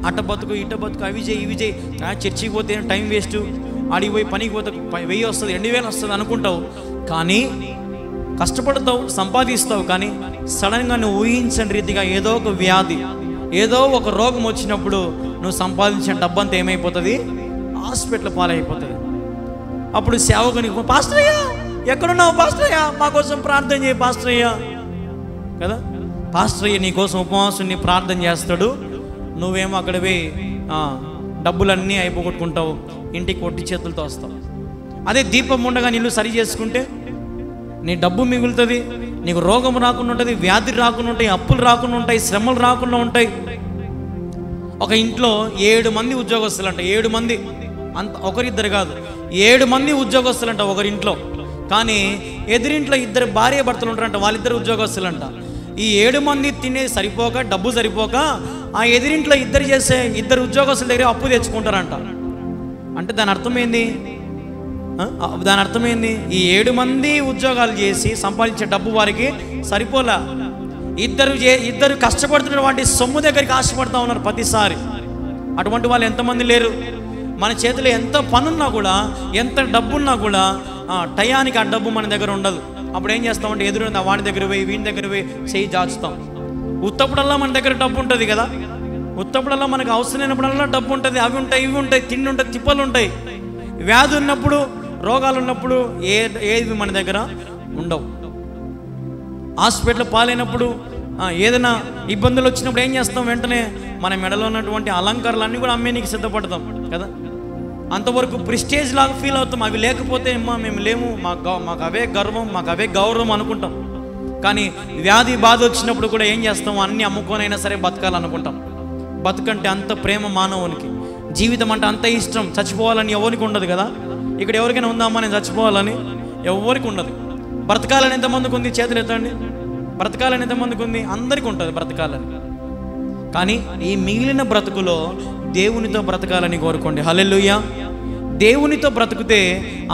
అట్ట బతుకు ఇట్ట బతుకు, అవి చేయి ఇవి చేయి, చర్చికి పోతే టైం వేస్ట్, ఆడికి పోయి పనికి పోతే 1,000 వస్తుంది 2,000 వస్తుంది అనుకుంటావు. కానీ కష్టపడతావు, సంపాదిస్తావు, కానీ సడన్గా నువ్వు ఊహించని రీతిగా ఏదో ఒక వ్యాధి, ఏదో ఒక రోగం వచ్చినప్పుడు నువ్వు సంపాదించిన డబ్బంతా ఏమైపోతుంది? హాస్పిటల్ పాలైపోతుంది. అప్పుడు సేవకుని, పాస్టర్ అయ్యా ఎక్కడున్నావు పాస్టర్ అయ్యా, మా కోసం ప్రార్థన చేయి పాస్టర్ అయ్యా కదా. పాస్టర్ అయ్య నీ కోసం ఉపవాసం ప్రార్థన చేస్తాడు, నువ్వేమో అక్కడ పోయి డబ్బులన్నీ అయిపోగొట్టుకుంటావు, ఇంటికి ఒట్టి చేతులతో వస్తావు. అదే దీపం ఉండగా నీళ్ళు సరి చేసుకుంటే నీ డబ్బు మిగులుతుంది, నీకు రోగం రాకుండా ఉంటుంది, వ్యాధి రాకుండా ఉంటాయి, అప్పులు రాకుండా ఉంటాయి, శ్రమలు రాకుండా ఉంటాయి. ఒక ఇంట్లో 7 మంది ఉద్యోగస్తులంట, 7 మంది, అంత ఒకరిద్దరు కాదు, 7 మంది ఉద్యోగస్తులంట ఒకరింట్లో. కానీ ఎదురింట్లో ఇద్దరు భార్య భర్తలు ఉంటారంట, వాళ్ళిద్దరు ఉద్యోగస్తులంట. ఈ 7 మంది తినేది సరిపోక, డబ్బు సరిపోక ఆ ఎదురింట్లో ఇద్దరు ఉద్యోగస్తుల దగ్గర అప్పు తెచ్చుకుంటారంట. అంటే దాని అర్థమైంది, ఈ 7 మంది ఉద్యోగాలు చేసి సంపాదించే డబ్బు వారికి సరిపోలా. ఇద్దరు కష్టపడుతున్న వాటి సొమ్ము దగ్గరికి ఆశపడుతూ ఉన్నారు ప్రతిసారి. అటువంటి వాళ్ళు ఎంతమంది లేరు? మన చేతిలో ఎంత పనున్నా కూడా, ఎంత డబ్బున్నా కూడా టయానికి ఆ డబ్బు మన దగ్గర ఉండదు. అప్పుడు ఏం చేస్తామంటే ఎదురున్న వాడి దగ్గర పోయి వీడి దగ్గర పోయి చేయి జాచుతాం. ఉత్తప్పుడల్లా మన దగ్గర డబ్బు ఉంటుంది కదా, ఉత్తప్పుడల్లా మనకు అవసరమైనప్పుడల్లా డబ్బు ఉంటుంది. అవి ఉంటాయి, ఇవి ఉంటాయి, తిండి ఉంటుంది, తిప్పలు ఉంటాయి. వ్యాధి ఉన్నప్పుడు, రోగాలు ఉన్నప్పుడు ఏవి మన దగ్గర ఉండవు. హాస్పిటల్ పాలైనప్పుడు, ఏదైనా ఇబ్బందులు వచ్చినప్పుడు ఏం చేస్తాం? వెంటనే మన మెడలో ఉన్నటువంటి అలంకారాలన్నీ కూడా అమ్మేనికి సిద్ధపడతాం కదా. అంతవరకు ప్రిస్టేజ్ లాగా ఫీల్ అవుతాం. అవి లేకపోతే మేము లేము, మాకు అవే గర్వం, మాకు అవే గౌరవం అనుకుంటాం. కానీ వ్యాధి బాధ వచ్చినప్పుడు కూడా ఏం చేస్తాం? అన్నీ అమ్ముకోనైనా సరే బతకాలనుకుంటాం. బతుకంటే అంత ప్రేమ మానవునికి, జీవితం అంటే అంత ఇష్టం. చచ్చిపోవాలని ఎవరికి ఉండదు కదా. ఇక్కడ ఎవరికైనా ఉందామా నేను చచ్చిపోవాలని? ఎవరికి ఉండదు. బ్రతకాలని ఎంతమందికి ఉంది? చేతులు ఎత్తండి. బ్రతకాలని ఎంతమందికి ఉంది? అందరికీ ఉంటుంది బ్రతకాలని. కానీ ఈ మిగిలిన బ్రతుకులో దేవునితో బ్రతకాలని కోరుకోండి. హల్లెలూయా. దేవునితో బ్రతుకుతే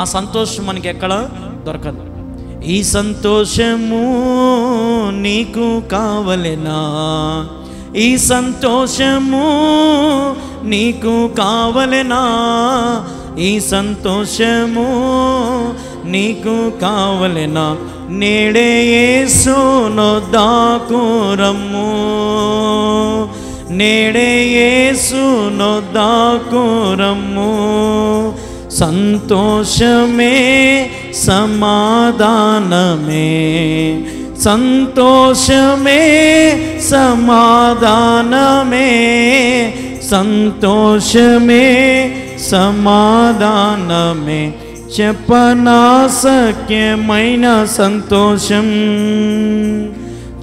ఆ సంతోషం మనకి ఎక్కడ దొరకదు. ఈ సంతోషము నీకు కావలెనా? ఈ సంతోషము నీకు కావలెనా? ఈ సంతోషము నీకు కావలెనా? నేడే యేసునొద్దకు రమ్ము, నేడే యేసునొద్దకు రమ్ము. సంతోషమే సమాధానమే, సంతోషమే సమాధానమే, సంతోషమే సమాధానమే. చెప్పనాశక్యమైన సంతోషం,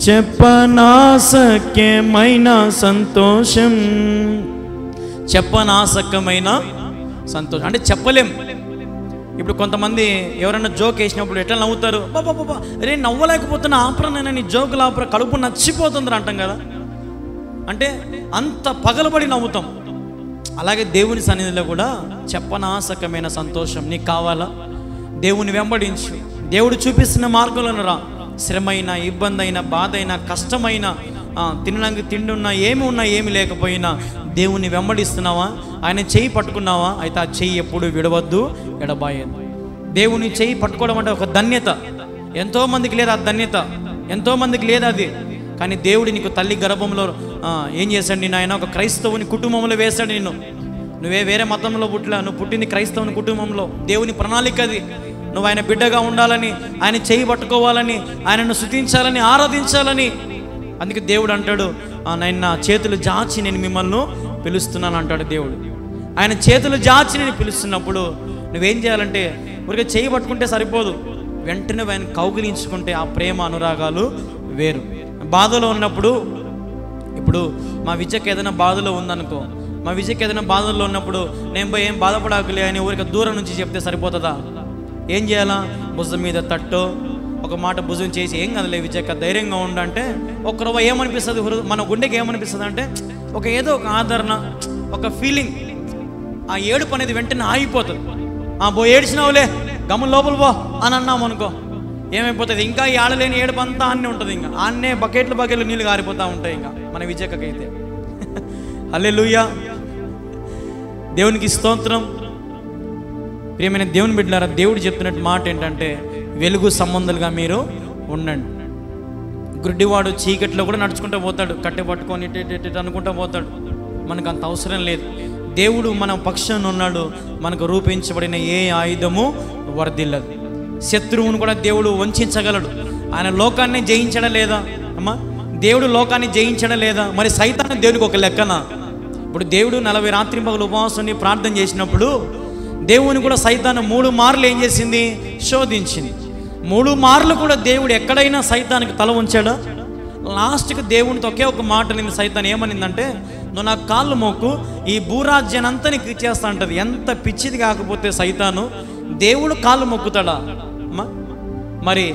చెప్పనాశక్యమైన సంతోషం, చెప్పనాశక్యమైన సంతోషం అంటే చెప్పలేం. ఇప్పుడు కొంతమంది ఎవరైనా జోక్ వేసినప్పుడు ఎట్లా నవ్వుతారు? బాబా రే నవ్వలేకపోతున్నా, ఆపరనైనా నీ జోకులు ఆపర, కడుపు నచ్చిపోతుంది అంటాం కదా. అంటే అంత పగలబడి నవ్వుతాం. అలాగే దేవుని సన్నిధిలో కూడా చెప్పనాశకమైన సంతోషం నీకు కావాలా? దేవుని వెంబడించు, దేవుడు చూపిస్తున్న మార్గంలో రా. శ్రమైన, ఇబ్బంది అయినా, బాధ అయినా, కష్టమైన, తినడానికి తిండి ఉన్నా, ఏమి ఉన్నా, ఏమి లేకపోయినా దేవుని వెంబడిస్తున్నావా? ఆయన చెయ్యి పట్టుకున్నావా? అయితే ఆ చెయ్యి ఎప్పుడు విడవద్దు, ఎడబాయద్దు. దేవుని చెయ్యి పట్టుకోవడం అంటే ఒక ధన్యత. ఎంతోమందికి లేదు ఆ ధన్యత, ఎంతోమందికి లేదు అది. కానీ దేవుడు నీకు తల్లి గర్భంలో ఏం చేశాడు? నేను ఆయన ఒక క్రైస్తవుని కుటుంబంలో వేశాడు. నువ్వే వేరే మతంలో పుట్టలే, నువ్వు పుట్టింది క్రైస్తవుని కుటుంబంలో. దేవుని ప్రణాళిక అది. నువ్వు ఆయన బిడ్డగా ఉండాలని, ఆయన చేయి పట్టుకోవాలని, ఆయనను స్తుతించాలని, ఆరాధించాలని. అందుకే దేవుడు అంటాడు, నేను నా చేతులు జాచి నేను మిమ్మల్ని పిలుస్తున్నాను అంటాడు దేవుడు. ఆయన చేతులు జాచి నేను పిలుస్తున్నప్పుడు నువ్వేం చేయాలంటే ఊరికే చేయి పట్టుకుంటే సరిపోదు, వెంటనే ఆయన కౌగిలించుకుంటే ఆ ప్రేమ అనురాగాలు వేరు. బాధలో ఉన్నప్పుడు, ఇప్పుడు మా విజయకి ఏదైనా బాధలో ఉందనుకో, మా విజయకి ఏదైనా బాధల్లో ఉన్నప్పుడు నేను పోయి ఏం బాధపడాకులే అని ఊరికి దూరం నుంచి చెప్తే సరిపోతుందా? ఏం చేయాలా? భుజం మీద తట్టో ఒక మాట భుజం చేసి, ఏం కదలే విజయక, ధైర్యంగా ఉండంటే ఒక్కరవ ఏమనిపిస్తుంది? మన గుండెకి ఏమనిపిస్తుంది అంటే ఏదో ఒక ఆదరణ, ఒక ఫీలింగ్. ఆ ఏడుపు అనేది వెంటనే ఆగిపోతుంది. ఏడ్చినావులే గమ్మున లోపల పో అని అన్నాం అనుకో, ఏమైపోతుంది? ఇంకా ఈ ఆడలేని ఏడుపు అంతా అన్నీ ఉంటుంది. ఇంకా ఆన్నే బకెట్లు నీళ్ళు గారిపోతూ ఉంటాయి. ఇంకా మన విజయకైతే హల్లెలూయా, దేవునికి స్తోత్రం. ప్రియమైన దేవుని బిడ్డలారా, దేవుడు చెప్తున్నట్టు మాట ఏంటంటే వెలుగు సంబంధులుగా మీరు ఉండండి. గుడ్డివాడు చీకట్లో కూడా నడుచుకుంటూ పోతాడు, కట్టె పట్టుకొని అనుకుంటూ పోతాడు. మనకు అంత అవసరం లేదు. దేవుడు మన పక్షాన ఉన్నాడు. మనకు రూపించబడిన ఏ ఆయుధము వర్ధిల్లదు. శత్రువును కూడా దేవుడు వంచగలడు. ఆయన లోకాన్ని జయించడం లేదా అమ్మా? దేవుడు లోకాన్ని జయించడం లేదా? మరి సైతాను దేవుడికి ఒక లెక్కన. ఇప్పుడు దేవుడు 40 రాత్రింపగలు ఉపవాసం ప్రార్థన చేసినప్పుడు దేవుని కూడా సైతాను 3 మార్లు ఏం చేసింది? శోధించింది. 3 మార్లు కూడా దేవుడు ఎక్కడైనా సైతానికి తల ఉంచాడా? లాస్ట్కి దేవునితో ఒకే ఒక మాట నింది సైతాన్. ఏమనిందంటే, నువ్వు నాకు కాళ్ళు మోకు, ఈ భూరాజ్యానంతా నీకు ఇచ్చేస్తా అంటది. ఎంత పిచ్చిది కాకపోతే సైతాను దేవుడు కాళ్ళు మొక్కుతాడా అమ్మా? మరి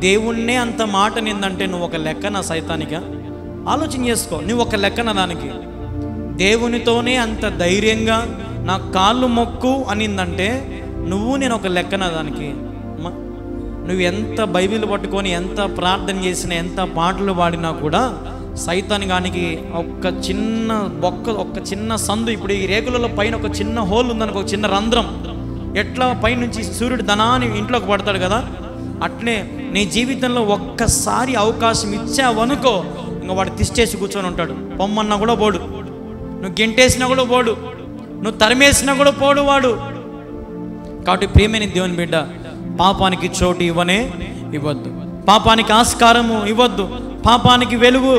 దేవుణ్ణే అంత మాట నిందంటే నువ్వు ఒక లెక్కన సైతానిగా? ఆలోచన చేసుకో, నువ్వు ఒక లెక్కన దానికి. దేవునితోనే అంత ధైర్యంగా నా కాళ్ళు మొక్కు అనిందంటే నేను ఒక లెక్కన దానికి? నువ్వు ఎంత బైబిల్ పట్టుకొని ఎంత ప్రార్థన చేసినా ఎంత పాటలు పాడినా కూడా సైతాన్ గానికి ఒక చిన్న సందు, ఇప్పుడు ఈ రేకులలో పైన ఒక చిన్న హోల్ ఉందనుకో, ఒక చిన్న రంధ్రం, ఎట్లా పైనుంచి సూర్యుడు ధనాన్ని ఇంట్లోకి పడతాడు కదా, అట్లే నీ జీవితంలో ఒక్కసారి అవకాశం ఇచ్చావనుకో ఇంకా వాడు తిష్టేసి కూర్చొని ఉంటాడు. పొమ్మన్నా కూడా పోడు, నువ్వు గెంటేసినా కూడా పోడు, నువ్వు తరిమేసినా కూడా పోడు వాడు. కాబట్టి ప్రియమైన దేవుని బిడ్డ, పాపానికి చోటు ఇవ్వద్దు, పాపానికి ఆస్కారము ఇవ్వద్దు, పాపానికి వెలుగు,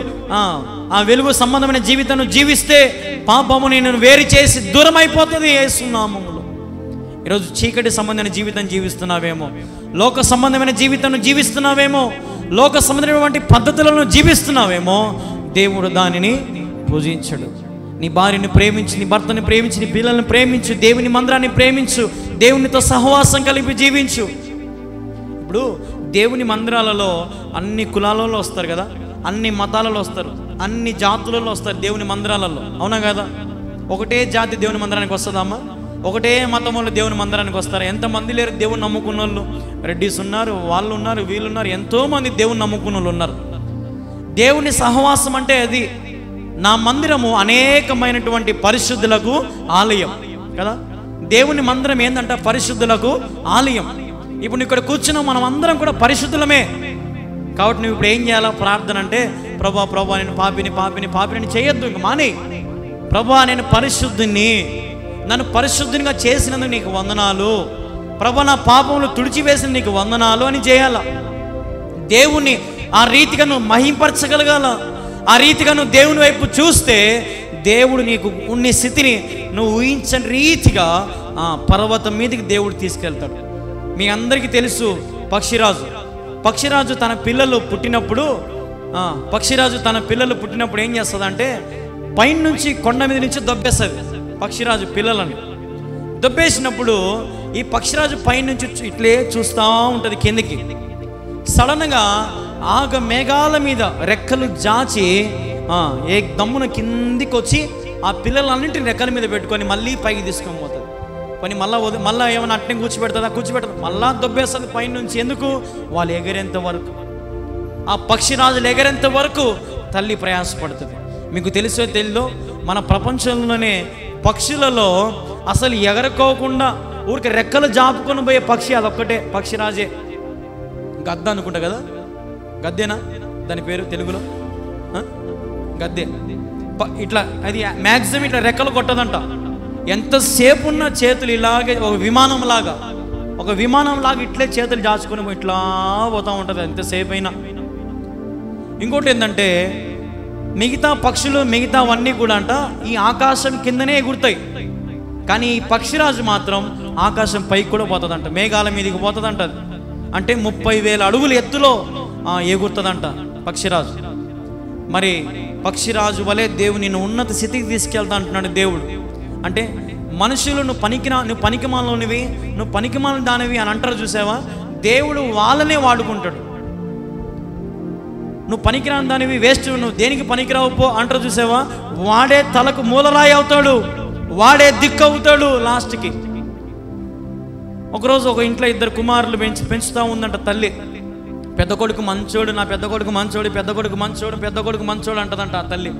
ఆ వెలుగు సంబంధమైన జీవితాన్ని జీవిస్తే పాపము నేను వేరు చేసి దూరం అయిపోతుంది యేసు నామములో. ఈరోజు చీకటి సంబంధమైన జీవితం జీవిస్తున్నావేమో, లోక సంబంధమైన జీవితాన్ని జీవిస్తున్నావేమో, లోక సంబంధమైనటువంటి పద్ధతులను జీవిస్తున్నావేమో, దేవుడు దానిని పూజించడు. నీ భార్యని ప్రేమించు, నీ భర్తని ప్రేమించు, నీ పిల్లల్ని ప్రేమించు, దేవుని మందిరాన్ని ప్రేమించు, దేవునితో సహవాసం కలిపి జీవించు. ఇప్పుడు దేవుని మందిరాలలో అన్ని కులాలలో వస్తారు కదా, అన్ని మతాలలో వస్తారు, అన్ని జాతులలో వస్తారు దేవుని మందిరాలలో, అవునా కదా? ఒకటే జాతి దేవుని మందిరానికి వస్తుందమ్మా? ఒకటే మతం వాళ్ళు దేవుని మందిరానికి వస్తారు? ఎంతమంది లేరు దేవుని నమ్ముకున్న వాళ్ళు? రెడ్డిస్ ఉన్నారు, వాళ్ళు ఉన్నారు, వీళ్ళు ఉన్నారు, ఎంతోమంది దేవుని నమ్ముకున్న వాళ్ళు ఉన్నారు. దేవుని సహవాసం అంటే అది. నా మందిరము అనేకమైనటువంటి పరిశుద్ధులకు ఆలయం కదా. దేవుని మందిరం ఏంటంటే పరిశుద్ధులకు ఆలయం. ఇప్పుడు ఇక్కడ కూర్చున్నాం, మనం అందరం కూడా పరిశుద్ధులమే. కాబట్టి నువ్వు ఇప్పుడు ఏం చేయాలా? ప్రార్థన అంటే, ప్రభా నేను పాపిని చేయొద్దు, ఇంక మాని. ప్రభా నేను పరిశుద్ధుని, నన్ను పరిశుద్ధునిగా చేసినందుకు నీకు వందనాలు, ప్రభా నా పాపములు తుడిచివేసిన నీకు వందనాలు అని చేయాల. దేవుణ్ణి ఆ రీతిగా నువ్వు మహింపరచగలగాల. ఆ రీతిగా నువ్వు దేవుని వైపు చూస్తే దేవుడు నీకు ఉన్న స్థితిని నువ్వు ఊహించని రీతిగా పర్వతం మీదకి దేవుడు తీసుకెళ్తాడు. మీ అందరికీ తెలుసు, పక్షిరాజు తన పిల్లలు పుట్టినప్పుడు ఏం చేస్తుందంటే పైన నుంచి కొండ మీద నుంచి దొబ్బేస్తుంది పక్షిరాజు పిల్లలను. దొబ్బేసినప్పుడు ఈ పక్షిరాజు పైనుంచి ఇట్లే చూస్తూ ఉంటుంది కిందికి. సడన్గా మేఘాల మీద రెక్కలు జాచి ఏ దమ్మున కిందికి వచ్చి ఆ పిల్లలన్నింటిని రెక్కల మీద పెట్టుకొని మళ్ళీ పైకి తీసుకొని పోతుంది. పని మళ్ళీ ఏమైనా అట్నే కూర్చోబెడతా మళ్ళా దొబ్బేస్తుంది పైనుంచి. ఎందుకు? వాళ్ళు ఎగరేంత వరకు, ఆ పక్షిరాజులు ఎగరేంత వరకు తల్లి ప్రయాసపడుతుంది. మీకు తెలుసో తెలీదో, మన ప్రపంచంలోనే పక్షులలో అసలు ఎగరకోకుండా ఊరికి రెక్కలు జాపుకొని పోయే పక్షి అదొక్కటే, పక్షిరాజే. గద్ద అనుకుంటా కదా, గద్దేనా దాని పేరు తెలుగులో? గద్దే. ఇట్లా అది మ్యాక్సిమం ఇట్లా రెక్కలు కొట్టదంట. ఎంతసేపు ఉన్న చేతులు ఇలాగే ఒక విమానం లాగా ఇట్లే చేతులు దాచుకొని ఇట్లా పోతూ ఉంటుంది ఎంతసేపు అయినా. ఇంకోటి ఏంటంటే మిగతా పక్షులు మిగతావన్నీ కూడా అంట ఈ ఆకాశం కిందనే ఎగురుతాయి, కానీ ఈ పక్షిరాజు మాత్రం ఆకాశం పైకి కూడా పోతుందంట, మేఘాల మీదకి పోతుందంట. అంటే 30,000 అడుగులు ఎత్తులో ఎగురుతుందంట పక్షిరాజు. మరి పక్షిరాజు వలె దేవుని నిన్ను ఉన్నత స్థితికి తీసుకెళ్తా అంటున్నాడు దేవుడు. అంటే మనుషులు నువ్వు పనికిమాలినవి దానివి అని అంటారు చూసావా, దేవుడు వాళ్ళనే వాడుకుంటాడు. నువ్వు పనికిరాని దానివి, వేస్ట్, నువ్వు దేనికి పనికిరావు పో అంటారు చూసావా, వాడే తలకు మూలరాయి అవుతాడు, వాడే దిక్కు అవుతాడు లాస్ట్కి. ఒకరోజు ఒక ఇంట్లో 2 కుమారులు పెంచుతూ ఉందంట తల్లి. పెద్ద కొడుకు మంచోడు, నా పెద్ద కొడుకు మంచోడు అంటదంట ఆ తల్లి.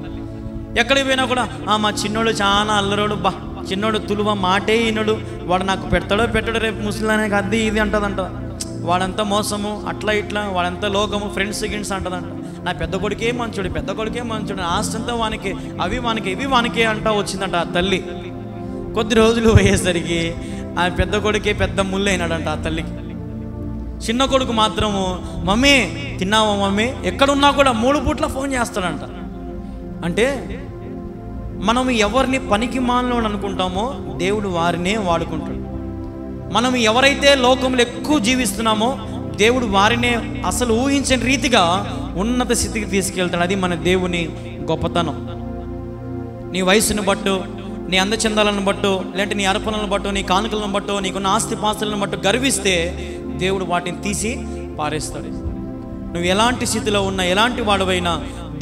ఎక్కడికి పోయినా కూడా మా చిన్నోడు చాలా అల్లరోడు, చిన్నోడు తులువ మాటే ఈనడు, వాడు నాకు పెడతాడో రేపు ముసలిదానికి అది ఇది అంటదంట. వాడంతా మోసము, అట్లా ఇట్లా, వాడంతా లోకము, ఫ్రెండ్స్ గిన్స్ అంటదంట. నా పెద్ద కొడుకే మంచోడు, ఆస్తి అంతా వానికి, ఇవి వానికి అంటా వచ్చిందంట ఆ తల్లి. కొద్ది రోజులు పోయేసరికి ఆ పెద్ద కొడుకే పెద్ద ముళ్ళు అయినాడంట ఆ తల్లికి. చిన్న కొడుకు మాత్రము మమ్మీ తిన్నావా మమ్మీ, ఎక్కడున్నా కూడా 3 పూట్ల ఫోన్ చేస్తాడంట. అంటే మనం ఎవరిని పనికి మాలినోడు అనుకుంటామో దేవుడు వారినే వాడుకుంటాడు. మనం ఎవరైతే లోకంలో ఎక్కువ జీవిస్తున్నామో దేవుడు వారినే అసలు ఊహించని రీతిగా ఉన్నత స్థితికి తీసుకెళ్తాడు. అది మన దేవుని గొప్పతనం. నీ వయసును బట్టు, నీ అందచందాలను బట్టు, లేదంటే నీ అర్పణలను బట్టు, నీ కానుకలను బట్టు, నీకున్న ఆస్తిపాస్తులను బట్టు గర్విస్తే దేవుడు వాటిని తీసి పారేస్తాడు. నువ్వు ఎలాంటి స్థితిలో ఉన్నా, ఎలాంటి వాడువైనా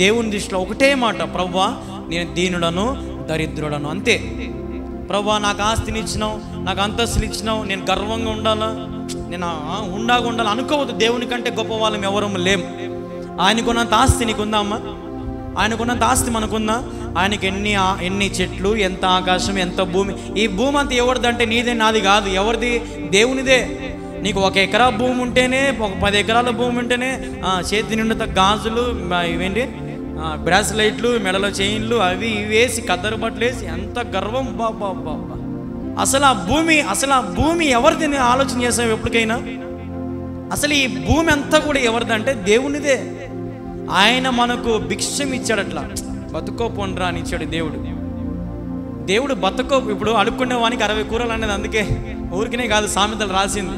దేవుని దృష్టిలో ఒకటే మాట, ప్రభువా నేను దీనుడను దరిద్రుడను, అంతే. ప్రభువా నాకు ఆస్తిని ఇచ్చినావు, నాకు అంతస్తులు ఇచ్చినావు, నేను గర్వంగా ఉండాలా, నేను ఉండాలి అనుకోవద్దు. దేవుని కంటే గొప్ప వాళ్ళం ఎవరూ లేం. ఆయనకున్నంత ఆస్తి నీకుందా అమ్మా? ఆయనకున్నంత ఆస్తి మనకుందా? ఆయనకి ఎన్ని చెట్లు, ఎంత ఆకాశం, ఎంత భూమి. ఈ భూమి అంతా ఎవరిదంటే నీదే, నాది కాదు. ఎవరిది? దేవునిదే. నీకు 1 ఎకరా భూమి ఉంటేనే, ఒక 10 ఎకరాల భూమి ఉంటేనే చేతి నిండుత గాజులు, ఇవేంటి బ్రాస్లైట్లు, మెడలో చైన్లు, అవి ఇవి వేసి, కద్దరు బట్టలు వేసి, ఎంత గర్వం! బాబా బాబా. అసలు ఆ భూమి ఎవరిది ఆలోచన చేసావు ఎప్పటికైనా? అసలు ఈ భూమి అంతా కూడా ఎవరిదంటే దేవునిదే. ఆయన మనకు భిక్షం ఇచ్చాడు, అట్లా బతుకోపోండ్రా అని ఇచ్చాడు దేవుడు బతుకో. ఇప్పుడు అడుక్కునే వానికి 60 కూరలు అనేది అందుకే ఊరికనే కాదు, సామెతలు రాసింది.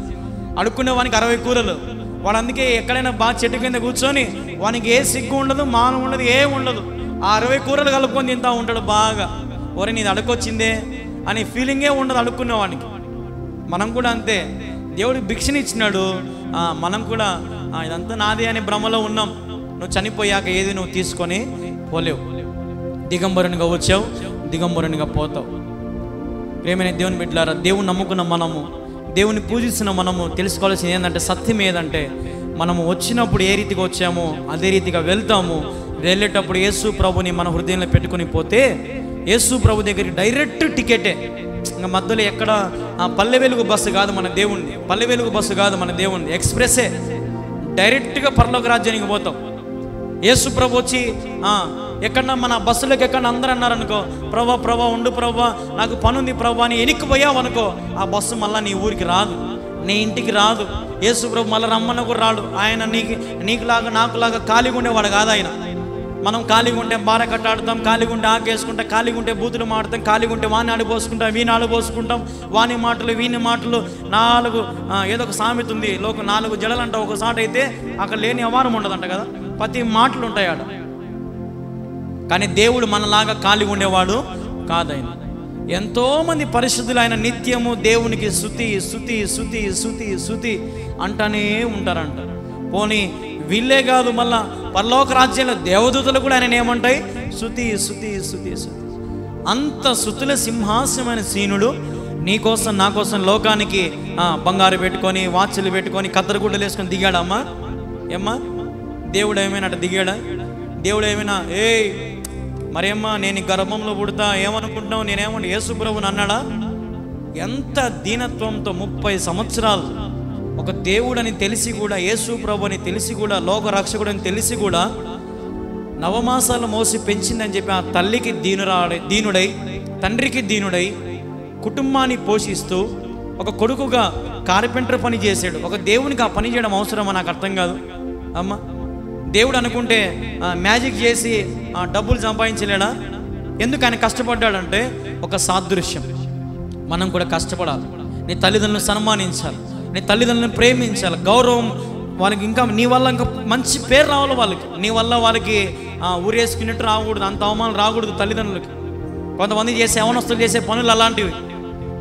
అడుక్కునే వానికి 60 కూరలు. వాడు అందుకే ఎక్కడైనా బాగా చెట్టు కింద కూర్చొని, వానికి ఏ సిగ్గు ఉండదు, మానం ఉండదు, ఏం ఉండదు. ఆ 60 కూరలు కలుపుకొని తింటా ఉంటాడు బాగా. ఒరే నీది అడుక్కొచ్చిందే అని ఫీలింగే ఉండదు అడుక్కునేవానికి. మనం కూడా అంతే, దేవుడికి భిక్షని ఇచ్చినాడు, మనం కూడా ఇదంతా నాదే అనే భ్రమలో ఉన్నాం. నువ్వు చనిపోయాక ఏది నువ్వు తీసుకొని పోలేవు. దిగంబరునిగా వచ్చావు, దిగంబరునిగా పోతావు. ప్రేమైన దేవుని బిడ్డలారా, దేవుని నమ్ముకున్న మనము, దేవుని పూజిస్తున్న మనము తెలుసుకోవాల్సింది ఏంటంటే, సత్యం ఏదంటే, మనము వచ్చినప్పుడు ఏ రీతిగా వచ్చామో అదే రీతిగా వెళ్తాము. వెళ్ళేటప్పుడు యేసు ప్రభుని మన హృదయంలో పెట్టుకుని పోతే, యేసు ప్రభు దగ్గరికి డైరెక్ట్ టికెటే. ఇంకా మధ్యలో ఎక్కడ పల్లె వెలుగు బస్సు కాదు మన దేవుణ్ణి, పల్లె వెలుగు బస్సు కాదు మన దేవుణ్ణి, ఎక్స్ప్రెస్సే. డైరెక్ట్గా పరలోక రాజ్యానికి పోతాం. యేసు ప్రభు వచ్చి ఎక్కడన్నా మన బస్సులోకి ఎక్కడ అందరూ అన్నారనుకో, ప్రభా ఉండు ప్రభా, నాకు పనుంది ప్రభా అని వెనక్కి పోయావనుకో, ఆ బస్సు మళ్ళీ నీ ఊరికి రాదు, నీ ఇంటికి రాదు. యేసు ప్రభు మళ్ళీ రమ్మన్న కూడా రాడు. ఆయన నీకులాగా నాకులాగా ఖాళీగా ఉండేవాడు కాదు ఆయన. మనం ఖాళీగా ఉంటే బార కట్టాడుతాం, ఖాళీగా ఉంటే ఆకేసుకుంటాం, ఖాళీగా ఉంటే బూతులు మాడతాం, ఖాళీగా ఉంటే వాని ఆడిపోసుకుంటాం, వీని ఆడిపోసుకుంటాం, వాని మాటలు వీని మాటలు. 4 ఏదో ఒక సామెత ఉంది, 4 జడలు అంట ఒక సాట అయితే అక్కడ లేని అవారం ఉండదంట కదా, ప్రతి మాటలు ఉంటాయి ఆడ. కానీ దేవుడు మనలాగా ఖాళీగా ఉండేవాడు కాదైన. ఎంతోమంది పరిశుద్ధులు ఆయన నిత్యము దేవునికి స్తుతి స్తుతి స్తుతి స్తుతి స్తుతి అంటానే ఉంటారంట. పోనీ వీళ్ళే కాదు, మళ్ళా పరలోక రాజ్యంలో దేవదూతలు కూడా ఆయన ఏమంటాయి? స్తుతి స్తుతి స్తుతి స్తుతి. అంత స్తుతుల సింహాసనమైన సీనుడు నీకోసం నా కోసం లోకానికి బంగారు పెట్టుకొని, వాచ్లు పెట్టుకొని, కత్తెరగుడ్డలు వేసుకొని దిగాడమ్మా? ఏమ్మా దేవుడు ఏమైనా అట్లా దిగాడా? దేవుడు ఏమైనా మరేమ్మా నేను గర్భంలో పుడతా ఏమనుకుంటున్నావు, నేనేమన్నా యేసు ప్రభుని అన్నాడా? ఎంత దీనత్వంతో 30 సంవత్సరాలు ఒక దేవుడని తెలిసి కూడా, యేసు ప్రభు అని తెలిసి కూడా, లోక రక్షకుడు అని తెలిసి కూడా, 9 మాసాలు మోసి పెంచిందని చెప్పి ఆ తల్లికి దీనుడై, తండ్రికి దీనుడై, కుటుంబాన్ని పోషిస్తూ, ఒక కొడుకుగా కార్పెంటర్ పని చేశాడు. ఒక దేవునికి ఆ పని చేయడం అవసరమా? నాకు అర్థం కాదు అమ్మ. దేవుడు అనుకుంటే మ్యాజిక్ చేసి డబ్బులు సంపాదించలేడా? ఎందుకు ఆయన కష్టపడ్డాడంటే ఒక సాదృశ్యం. మనం కూడా కష్టపడాలి. నీ తల్లిదండ్రులను సన్మానించాలి, నీ తల్లిదండ్రులను ప్రేమించాలి, గౌరవం వాళ్ళకి, ఇంకా నీ వల్ల ఇంకా మంచి పేరు రావాలి వాళ్ళకి. నీ వల్ల వాళ్ళకి ఊరేసుకున్నట్టు రాకూడదు, అంత అవమానం రాకూడదు తల్లిదండ్రులకి. కొంతమంది యవనస్తులు చేసే పనులు అలాంటివి.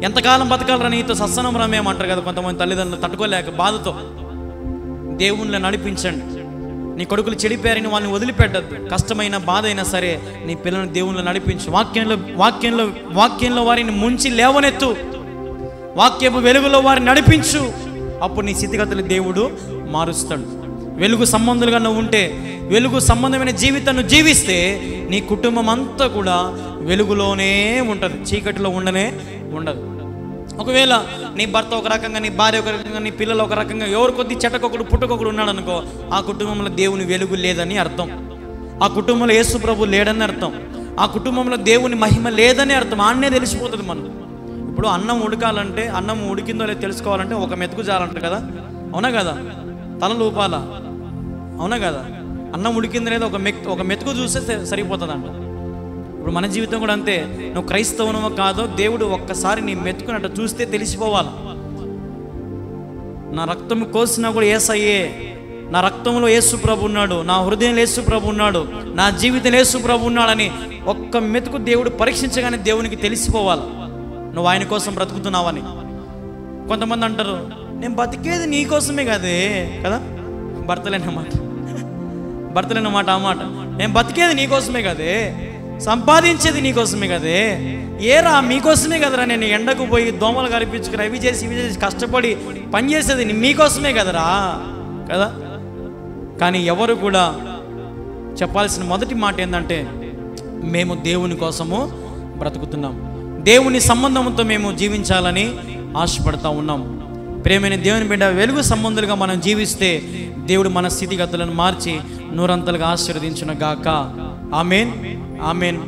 ఎంతకాలం బతకాలరా నీతో సత్సనం రమేమంటారు కదా కొంతమంది తల్లిదండ్రులు, తట్టుకోలేక బాధతో. దేవుణ్ణి నడిపించండి. నీ కొడుకులు చెడిపోయారని వాళ్ళని వదిలిపెట్టద్దు. కష్టమైన బాధ అయినా సరే నీ పిల్లలను దేవుళ్ళు నడిపించు. వాక్యంలో వారిని ముంచి లేవనెత్తు. వాక్యపు వెలుగులో వారిని నడిపించు. అప్పుడు నీ స్థితిగతులు దేవుడు మారుస్తాడు. వెలుగు సంబంధులుగా నువ్వు ఉంటే, వెలుగు సంబంధమైన జీవితాన్ని జీవిస్తే నీ కుటుంబం అంతా కూడా వెలుగులోనే ఉంటుంది, చీకటిలో ఉండదు. ఒకవేళ నీ భర్త ఒక రకంగా, నీ భార్య ఒక రకంగా, నీ పిల్లలు ఒక రకంగా, ఎవరు కొద్ది చెట్టకొకడు పుట్టకొకడు ఉన్నాడు అనుకో, ఆ కుటుంబంలో దేవుని వెలుగు లేదని అర్థం. ఆ కుటుంబంలో యేసు ప్రభు లేడని అర్థం. ఆ కుటుంబంలో దేవుని మహిమ లేదని అర్థం. ఆన్నే తెలిసిపోతుంది మనకు. ఇప్పుడు అన్నం ఉడకాలంటే, అన్నం ఉడికిందో లేదో తెలుసుకోవాలంటే ఒక మెతుకు చాలంట కదా, అవునా కదా? తల ఊపాలా, అవునా కదా? అన్నం ఉడికిందో లేదో ఒక మెతుకు చూస్తే సరిపోతుందంట. ఇప్పుడు మన జీవితం కూడా అంతే. నువ్వు క్రైస్తవునో కాదో దేవుడు ఒక్కసారి నీ మెతుకున్నట్టు చూస్తే తెలిసిపోవాలి. నా రక్తం కోసినా కూడా యేసయ్యే, నా రక్తంలో యేసు ప్రభు ఉన్నాడు, నా హృదయంలో యేసు ప్రభు ఉన్నాడు, నా జీవితంలో యేసు ప్రభు ఉన్నాడని ఒక్క మెతుకు దేవుడు పరీక్షించగానే దేవునికి తెలిసిపోవాలి నువ్వు ఆయన కోసం బ్రతుకుతున్నావని. కొంతమంది అంటారు, నేను బతికేది నీ కోసమే కదా. భర్తలేని మాట ఆ మాట, నేను బతికేది నీకోసమే కదే, సంపాదించేది నీకోసమే కదే, ఏరా మీకోసమే కదరా, నేను ఎండకు పోయి దోమలు కరిపించుకుని ఇవి చేసి కష్టపడి పనిచేసేది మీకోసమే కదరా కదా. కానీ ఎవరు కూడా చెప్పాల్సిన మొదటి మాట ఏంటంటే, మేము దేవుని కోసము బ్రతుకుతున్నాం, దేవుని సంబంధంతో మేము జీవించాలని ఆశపడతా ఉన్నాం. ప్రేమైన దేవుని బిడ్డ, వెలుగు సంబంధులుగా మనం జీవిస్తే దేవుడు మన స్థితిగతులను మార్చి నూరంతలుగా ఆశీర్వదించును గాక. ఆమేన్, ఆమేన్.